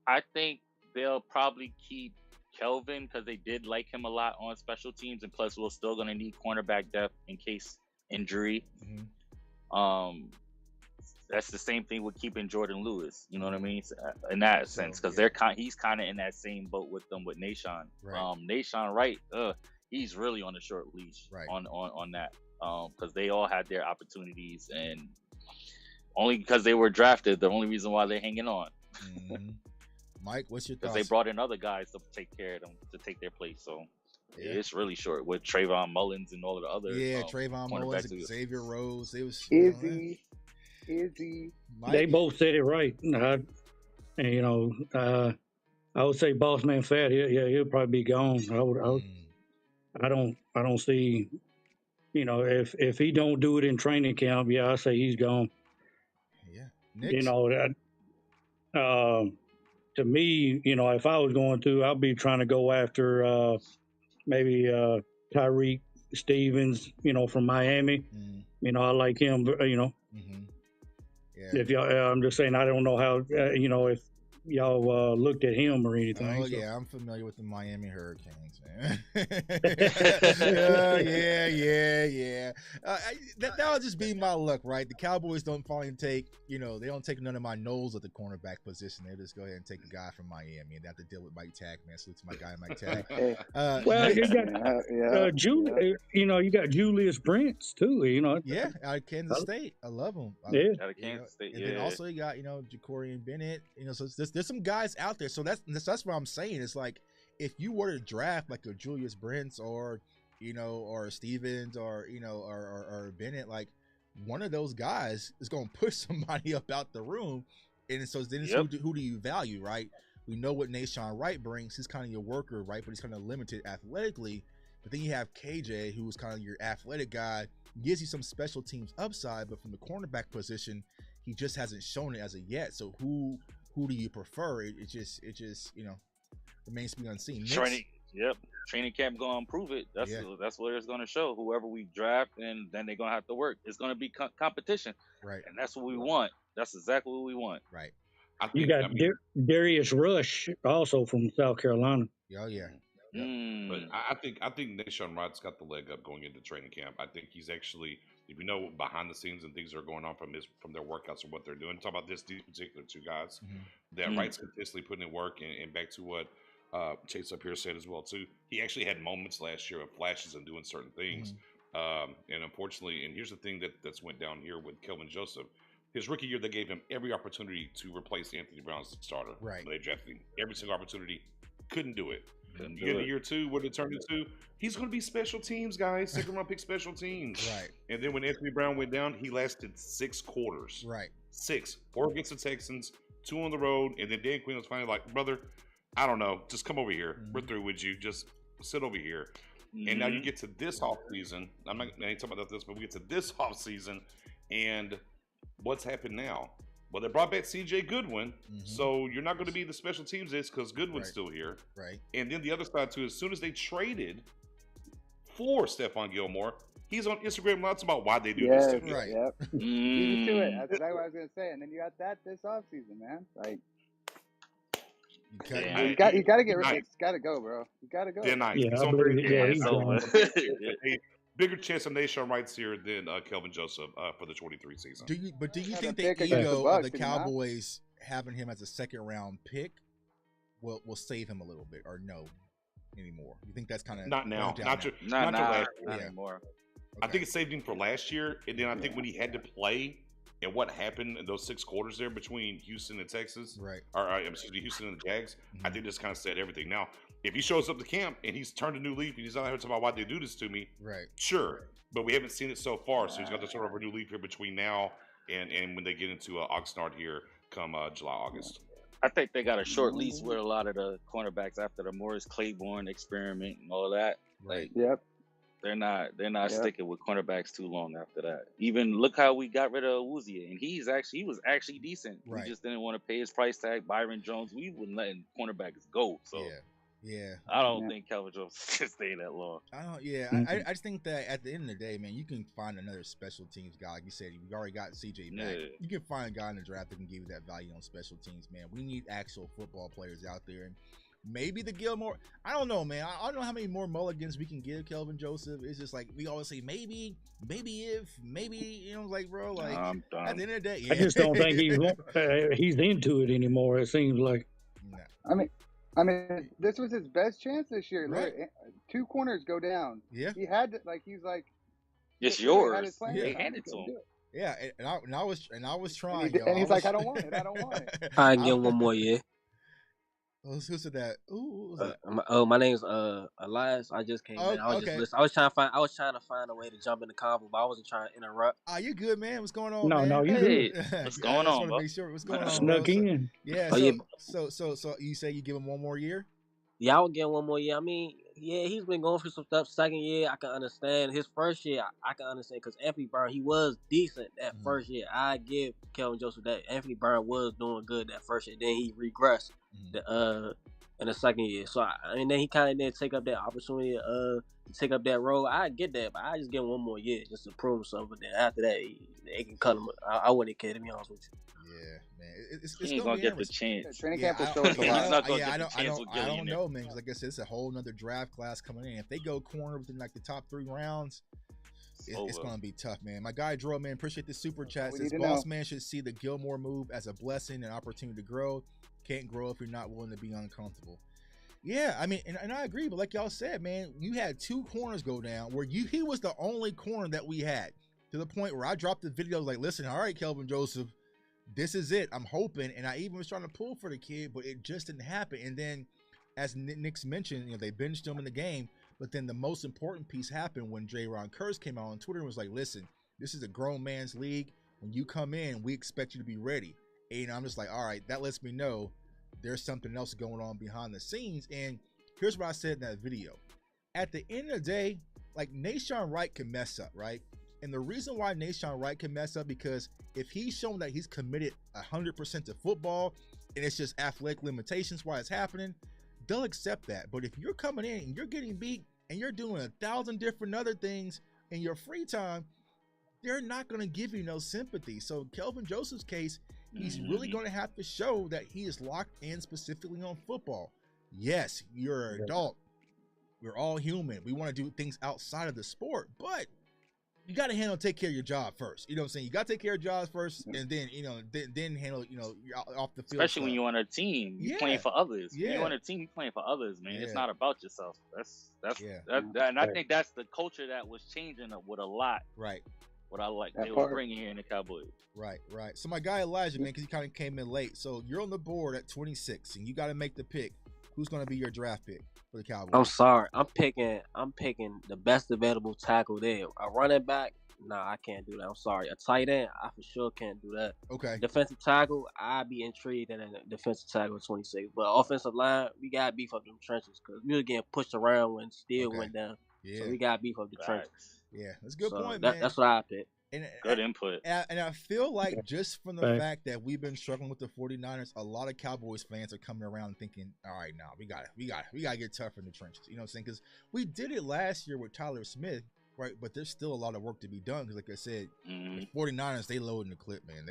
I think they'll probably keep Kelvin because they did like him a lot on special teams, and plus we're still going to need cornerback depth in case injury. That's the same thing with keeping Jordan Lewis. You know what I mean? In that sense, because he's kind of in that same boat with them with Nashawn. Nashawn Wright, he's really on a short leash on that because they all had their opportunities, and only because they were drafted, the only reason why they're hanging on. Mike, what's your thoughts? Because they brought in other guys to take care of them, to take their place. So It's really short with Trayvon Mullins and all of the other. Trayvon Mullins, Xavier Rose. It was Izzy. They both said it right. And I would say Boss Man Fat. He'll probably be gone. I don't see. If he don't do it in training camp, I say he's gone. Yeah. Nick? To me, if I was going to, I'd be trying to go after maybe Tyreek Stevens, from Miami. I like him. If y'all, I'm just saying, I don't know how, if y'all looked at him or anything. Oh, yeah, I'm familiar with the Miami Hurricanes, man. Yeah. That would just be my luck, right? The Cowboys don't finally take, they don't take none of my nose at the cornerback position. They just go ahead and take a guy from Miami and they have to deal with Mike Tag, man. Salute to my guy, Mike Tag. You got Julius Brents, too, Yeah, out of Kansas State. I love him. Out of Kansas State, and then also you got, Jacorian Bennett, so there's some guys out there. So that's what I'm saying. It's like, if you were to draft like a Julius Brents or or Stevens or or Bennett, like one of those guys is going to push somebody up out the room, and so then who do you value, right? We know what Nashawn Wright brings. He's kind of your worker, right? But he's kind of limited athletically. But then you have KJ, who's kind of your athletic guy, gives you some special teams upside, but from the cornerback position, he just hasn't shown it as of yet. So who do you prefer? It just remains to be unseen. Training camp gonna improve it. That's what it's gonna show. Whoever we draft, and then they're gonna have to work. It's gonna be competition, right? And that's what we want. That's exactly what we want, right? You got Darius Rush also from South Carolina. Oh yeah. But I think Nashawn Wright's got the leg up going into training camp. I think he's actually, if you know behind the scenes and things that are going on from their workouts and what they're doing. Talk about these particular two guys that Wright's consistently putting in work, and back to what Chase up here said as well too. He actually had moments last year of flashes and doing certain things, and unfortunately, and here's the thing that's went down here with Kelvin Joseph. His rookie year, they gave him every opportunity to replace Anthony Brown as the starter. Right. They drafted him every single opportunity, couldn't do it. You get to year two, what it turned into, he's going to be special teams, guys. Second round pick special teams. Right. And then when Anthony Brown went down, he lasted 6 quarters. Right. 6. 4 against the Texans, 2 on the road. And then Dan Quinn was finally like, brother, I don't know. Just come over here. We're through with you. Just sit over here. And now you get to this offseason. I ain't talking about this, but we get to this offseason. And what's happened now? Well, they brought back C.J. Goodwin, so you're not going to be the special teams list because Goodwin's still here. Right. And then the other side, too, as soon as they traded for Stephon Gilmore, he's on Instagram lots about why they do this to me. Right. Yep. Easy to it. That's exactly what I was going to say. And then you got that this offseason, man. Like, you got to get rid of it. It's got to go, bro. You got to go. They're nice. Bigger chance of Nashawn Wright's here than Kelvin Joseph for the 23 season. Do you think the ego of the Cowboys having him as a second-round pick will save him a little bit, or no anymore? You think that's kind of not now, not anymore. Okay. I think it saved him for last year, and then I think when he had to play and what happened in those 6 quarters there between Houston and Texas, right? Or Houston and the Jags, I think this kind of said everything. Now, if he shows up to camp and he's turned a new leaf and he's not here talking about why they do this to me, right? Sure, but we haven't seen it so far, so he's got to start over a new leaf here between now and when they get into Oxnard here come July, August. I think they got a short lease with a lot of the cornerbacks after the Morris Claiborne experiment and all of that. Right. Like, they're not sticking with cornerbacks too long after that. Even look how we got rid of Awuzie, and he was actually decent. Right. We just didn't want to pay his price tag. Byron Jones, we wouldn't letting cornerbacks go. So I don't think Calvin Jones can stay that long. I just think that at the end of the day, man, you can find another special teams guy. Like you said, you already got CJ back. You can find a guy in the draft that can give you that value on special teams, man. We need actual football players out there, and maybe the Gilmore. I don't know, man. I don't know how many more mulligans we can give Kelvin Joseph. It's just like we always say, maybe, like, bro, like at the end of the day, I just don't think he's into it anymore. It seems like. I mean, this was his best chance this year. Right. 2 corners go down. Yeah, he had to, he's like, it's yours. They handed to him. Yeah, and I was trying. And he's like, I don't want it. I don't want it. I give 1 more year. Who said that? Who was that? My name's Elias. I just came in. I was just listening. I was trying to find a way to jump in the convo, but I wasn't trying to interrupt. You good, man? What's going on, man? No, you good. What's going on, bro? Make sure what's going on. Snuck in. Yeah. So you say you give him one more year? Yeah, I would give him one more year. I mean, yeah, he's been going through some stuff. Second year, I can understand. His first year, I can understand because Anthony Byrne, he was decent that first year. I give Kelvin Joseph that. Anthony Byrne was doing good that first year. Then he regressed in the second year. So, then he kind of didn't take up that opportunity to take up that role. I get that, but I just give him one more year just to prove himself. But then after that, they can cut him. I wouldn't care, to be honest with you. Yeah, man. It's he ain't gonna get the chance. Training camp will show us a lot. I don't know, man. Like I said, it's a whole nother draft class coming in. If they go corner within like the top 3 rounds, it's gonna be tough, man. My guy Dro, man, appreciate the super chat. Says boss man should see the Gilmore move as a blessing and opportunity to grow. Can't grow if you're not willing to be uncomfortable. Yeah, I mean, and I agree, but like y'all said, man, you had 2 corners go down where he was the only corner that we had, to the point where I dropped the video like, listen, all right, Kelvin Joseph, this is it. I'm hoping, and I even was trying to pull for the kid, but it just didn't happen. And then, as Nick's mentioned, they benched him in the game, but then the most important piece happened when JJAANN Curse came out on Twitter and was like, listen, this is a grown man's league. When you come in, we expect you to be ready. And I'm just like, all right, that lets me know there's something else going on behind the scenes. And here's what I said in that video. At the end of the day, like, Nahshon Wright can mess up, right? And the reason why Nahshon Wright can mess up, because if he's shown that he's committed 100% to football and it's just athletic limitations why it's happening, they'll accept that. But if you're coming in and you're getting beat and you're doing 1,000 different other things in your free time, they're not going to give you no sympathy. So Kelvin Joseph's case, he's really going to have to show that he is locked in specifically on football. Yes, you're an adult. We're all human. We want to do things outside of the sport, but you got to take care of your job first. You know what I'm saying? You got to take care of jobs first, and then, then handle, off the field. Especially when you're on a team, you're playing for others. When you're on a team, you're playing for others, man. It's not about yourself. And I think that's the culture that was changing with a lot. Right. What I like they were bringing here in the Cowboys. Right. So my guy Elijah, man, because he kind of came in late. So you're on the board at 26, and you got to make the pick. Who's going to be your draft pick for the Cowboys? I'm sorry. I'm picking the best available tackle there. A running back, nah, I can't do that. I'm sorry. A tight end, I for sure can't do that. Okay. Defensive tackle, I'd be intrigued in a defensive tackle at 26. But offensive line, we got to beef up them trenches because we were getting pushed around when Steele went down. Yeah. So we got to beef up the trenches. Yeah, that's a good point, man. That's what I pick. Good input. And I feel like just from the fact that we've been struggling with the 49ers, a lot of Cowboys fans are coming around thinking, all right, now we got to get tougher in the trenches. You know what I'm saying? Because we did it last year with Tyler Smith, right? But there's still a lot of work to be done. Because like I said, the 49ers, they loading the clip, man.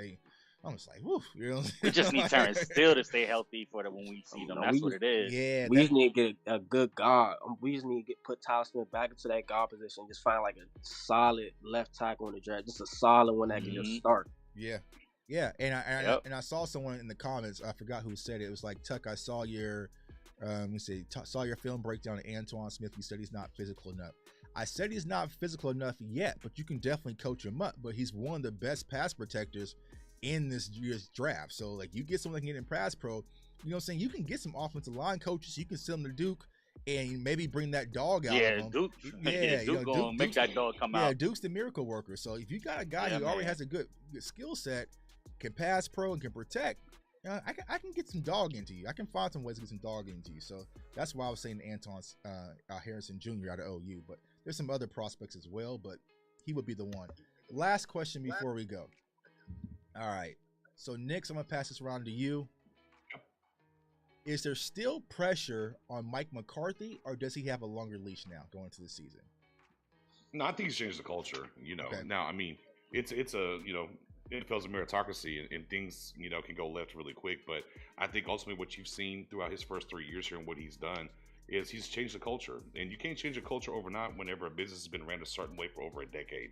I'm just like, woof. You know what I'm saying? We just need Terrence Steele to stay healthy for when we see them. That's what it is. Yeah, we just need to get a good guard. We just need to put Tyler Smith back into that guard position. Just find like a solid left tackle in the draft. Just a solid one that can just start. Yeah. And I saw someone in the comments. I forgot who said it. It was like, Tuck, I saw your saw your film breakdown of Antoine Smith. You said he's not physical enough. I said he's not physical enough yet, but you can definitely coach him up. But he's one of the best pass protectors in this year's draft. So like, you get someone that can get in pass pro, you know what I'm saying? You can get some offensive line coaches. You can send them to Duke and maybe bring that dog out. Yeah, Duke. Duke gonna make that dog come out. Yeah, Duke's the miracle worker. So if you got a guy who already has a good skill set, can pass pro and can protect, I can get some dog into you. I can find some ways to get some dog into you. So that's why I was saying Anton Harrison Jr. out of OU. But there's some other prospects as well, but he would be the one. Last question before we go. All right. So, Nick, I'm going to pass this around to you. Is there still pressure on Mike McCarthy, or does he have a longer leash now going into the season? No, I think he's changed the culture, Okay. Now, I mean, it's a, NFL's a meritocracy, and things, can go left really quick. But I think ultimately what you've seen throughout his first 3 years here and what he's done is he's changed the culture. And you can't change a culture overnight whenever a business has been ran a certain way for over a decade.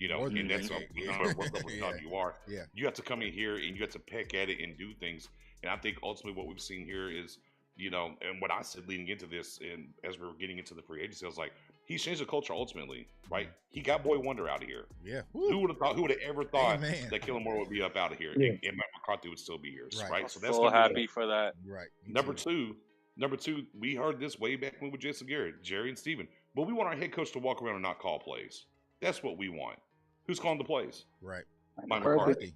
And that's what level you are. Yeah. You have to come in here and you have to peck at it and do things. And I think ultimately what we've seen here is, and what I said leading into this, and as we were getting into the free agency, I was like, he's changed the culture ultimately, right? He got Boy Wonder out of here. Yeah. Who would have ever thought that Kellen Moore would be up out of here? Yeah. And Matt McCarthy would still be here, Right. right? So that's so happy for that. Right. Number two, we heard this way back when with Jason Garrett, Jerry and Steven. But we want our head coach to walk around and not call plays. That's what we want. Who's calling the plays? Right. Mike McCarthy.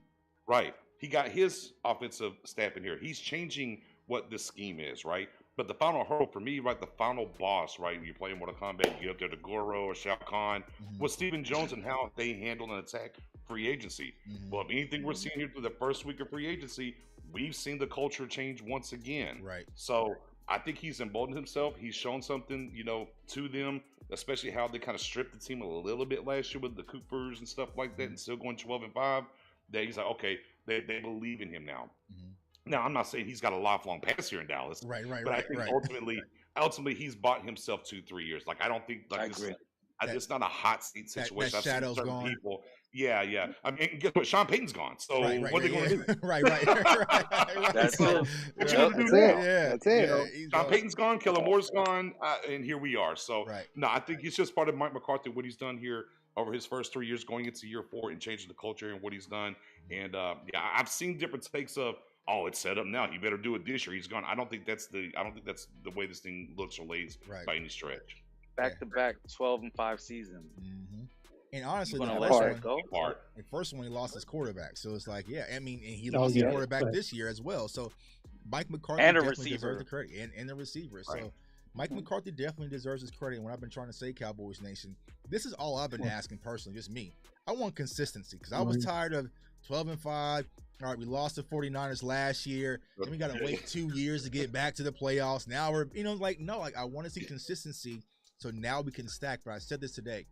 Right. He got his offensive staff in here. He's changing what the scheme is, right? But the final hurdle for me, right, the final boss, right, you're playing Mortal Kombat, you get up there to Goro or Shao Kahn, was Stephen Jones and how they handled and attack free agency. Well, if anything we're seeing here through the first week of free agency, we've seen the culture change once again. Right. So I think he's emboldened himself. He's shown something, to them, especially how they kind of stripped the team a little bit last year with the Coopers and stuff like that, and still going 12-5. That he's like, okay, they believe in him now. Now, I'm not saying he's got a lifelong pass here in Dallas. Right. But I think ultimately he's bought himself 2-3 years. Like, I don't think it's not a hot seat situation. That shadow's gone. People. Yeah. I mean, guess what? Sean Payton's gone. So what are they going to do? Right. That's it. What you going to do now? That's it. Sean Payton's gone. Kellen Moore's gone. And here we are. So, no, I think it's just part of Mike McCarthy, what he's done here over his first 3 years going into year 4 and changing the culture and what he's done. And, I've seen different takes of, it's set up now. You better do it this year. He's gone. I don't think that's the way this thing looks or lays by any stretch. Back-to-back 12-5 season. And honestly, the first one he lost his quarterback. So it's like, and he lost his quarterback this year as well. So Mike McCarthy and definitely deserves the credit, and the receiver. Right. So Mike McCarthy definitely deserves his credit. And what I've been trying to say, Cowboys Nation, this is all I've been asking personally, just me. I want consistency because I was tired of 12-5. All right, we lost the 49ers last year. Then we got to wait 2 years to get back to the playoffs. Now we're, I want to see consistency so now we can stack. But I said this today.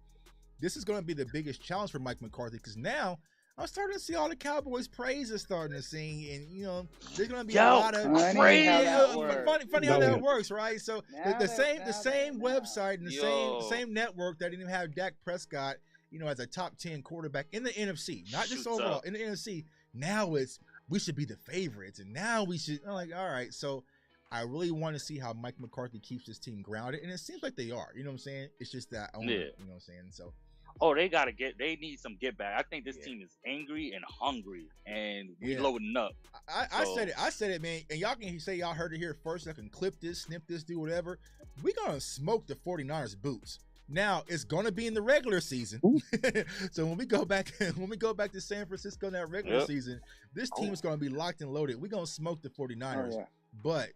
This is going to be the biggest challenge for Mike McCarthy because now I'm starting to see all the Cowboys praises starting to sing. And, there's going to be a lot of funny how that works, right? So the same website and the same network that didn't have Dak Prescott, as a top 10 quarterback in the NFC, not just overall, in the NFC. Now we should be the favorites, and now we should. I'm like, all right. So I really want to see how Mike McCarthy keeps his team grounded, and it seems like they are. You know what I'm saying? It's just that owner. You know what I'm saying? So. They need some get back. I think this team is angry and hungry, and we loading up. I said it, man. And y'all can say y'all heard it here first. I can clip this, snip this, do whatever. We're gonna smoke the 49ers boots. Now it's gonna be in the regular season. So when we go back to San Francisco in that regular season, this team is gonna be locked and loaded. We're gonna smoke the 49ers. But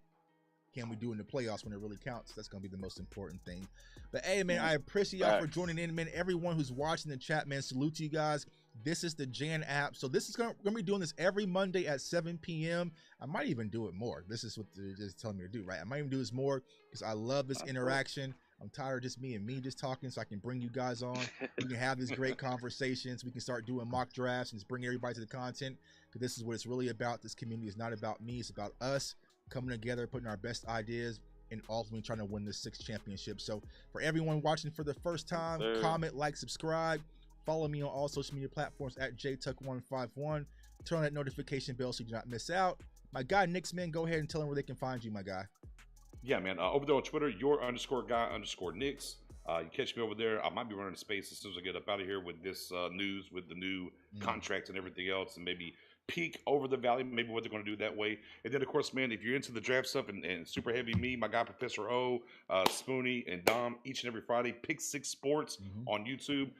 can we do in the playoffs when it really counts? That's gonna be the most important thing. But hey, man, I appreciate y'all for joining in, man. Everyone who's watching the chat, man, salute to you guys. This is the JJAANN app. So this is gonna be doing this every Monday at 7 p.m. I might even do it more. This is what they're just telling me to do, right? I might even do this more because I love this interaction. I'm tired of just me just talking, so I can bring you guys on. We can have these great conversations. We can start doing mock drafts and just bring everybody to the content because this is what it's really about. This community is not about me. It's about us coming together, putting our best ideas, and ultimately trying to win this 6th championship. So for everyone watching for the first time, comment, like, subscribe. Follow me on all social media platforms at JTuck151. Turn on that notification bell so you do not miss out. My guy, Nick's man, go ahead and tell them where they can find you, my guy. Yeah, man. Over there on Twitter, your_guy_Nicks. You catch me over there. I might be running a space as soon as I get up out of here with this news, with the new contracts and everything else, and maybe peek over the valley, maybe what they're going to do that way. And then, of course, man, if you're into the draft stuff and super heavy, me, my guy, Professor O, Spoonie, and Dom, each and every Friday, Pick 6 Sports on YouTube.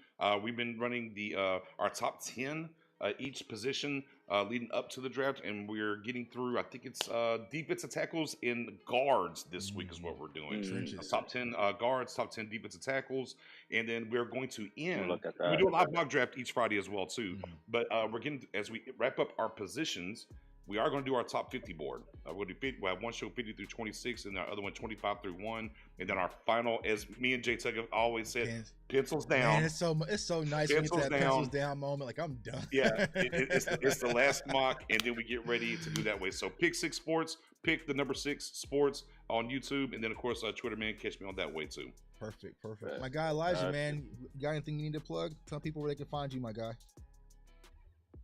We've been running our top 10 each position leading up to the draft, and we're getting through, I think it's defensive tackles and guards this week is what we're doing. Top 10 guards, top 10 defensive tackles, and then we're going to end. We do a live mock draft each Friday as well too, but we're getting, as we wrap up our positions, we are going to do our top 50 board. We'll have one show 50 through 26, and the other one 25 through 1, and then our final, as me and Jay Tuck have always said, pencils down. Man, it's so nice when you get that pencils down moment. Like, I'm done. Yeah, it's the last mock, and then we get ready to do that way. So Pick 6 Sports, pick the number 6 Sports on YouTube, and then of course Twitter, man, catch me on that way too. Perfect. My guy Elijah, man, you got anything you need to plug? Tell people where they can find you, my guy.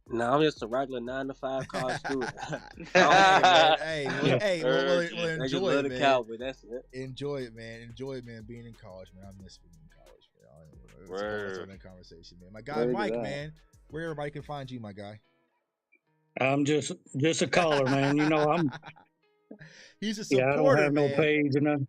No, I'm just a regular 9-to-5 college student. Hey, well, enjoy it, man. Cowboy, that's it. Enjoy it, man. Being in college, man. I miss being in college, man. Let's have that conversation, man. My guy Mike, man. Where everybody can find you, my guy. I'm just a caller, man. You know, He's a supporter, I don't have man. no page, and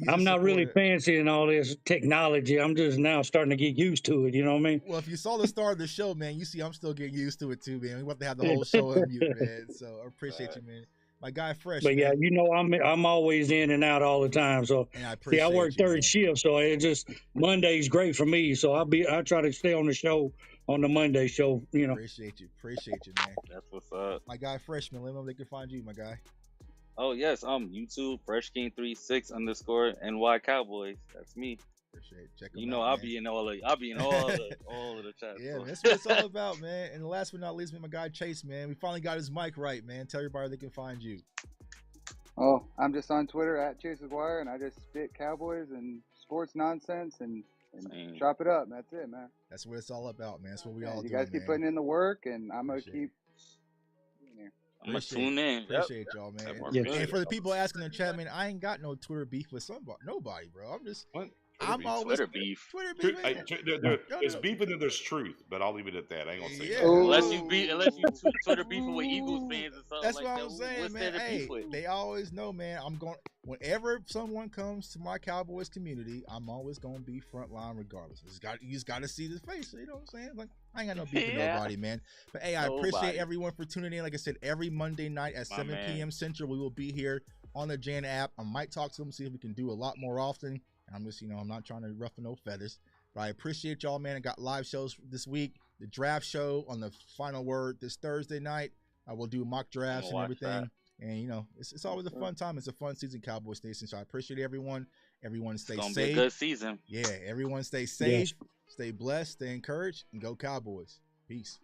I'm not really fancy in all this technology. I'm just now starting to get used to it. You know what I mean? Well, if you saw the start of the show, man, you see I'm still getting used to it too, man. We want to have the whole show on mute, man. So I appreciate you, man. My guy, Fresh. But man. yeah, you know, I'm always in and out all the time. So and I appreciate I work third shift, so it just Monday's great for me. So I try to stay on the show on the Monday show. You know, appreciate you, man. That's what's up. My guy, Freshman. Let me know they can find you, my guy. Oh yes, YouTube FreshKing36 _ NY Cowboys. That's me. Appreciate it. Check you know, I'll be in all of the chats. Yeah, that's what it's all about, man. And last but not least, my guy Chase, man. We finally got his mic right, man. Tell everybody they can find you. Oh, I'm just on Twitter at Chase's Wire, and I just spit Cowboys and sports nonsense and chop it up. And that's it, man. That's what it's all about, man. That's what we all do. You guys keep putting in the work, and I'm gonna keep. I'm gonna tune in. Appreciate y'all, man. And for the people asking in the chat, man, I ain't got no Twitter beef with nobody, bro. I'm just. I'm always Twitter beef. There's beef and then there's truth, but I'll leave it at that. I ain't gonna say that. Unless you Twitter beefing with Eagles fans or something. That's like what that. I'm saying, What's man. there to Hey, beef with? they always know, man. I'm going whenever someone comes to my Cowboys community, I'm always gonna be front line regardless. You just got to see the face. You know what I'm saying? Like I ain't got no beef with nobody, man. But hey, I appreciate everyone for tuning in. Like I said, every Monday night at 7 p.m. Central, we will be here on the JJAANN app. I might talk to them, see if we can do a lot more often. I'm just, I'm not trying to ruffle no feathers, but I appreciate y'all, man. I got live shows this week. The draft show on the final word this Thursday night. I will do mock drafts and everything. And, it's always a fun time. It's a fun season, Cowboys Nation. So I appreciate everyone. Everyone stay safe. It's going to be a good season. Yeah, everyone stay safe, stay blessed, stay encouraged, and go Cowboys. Peace.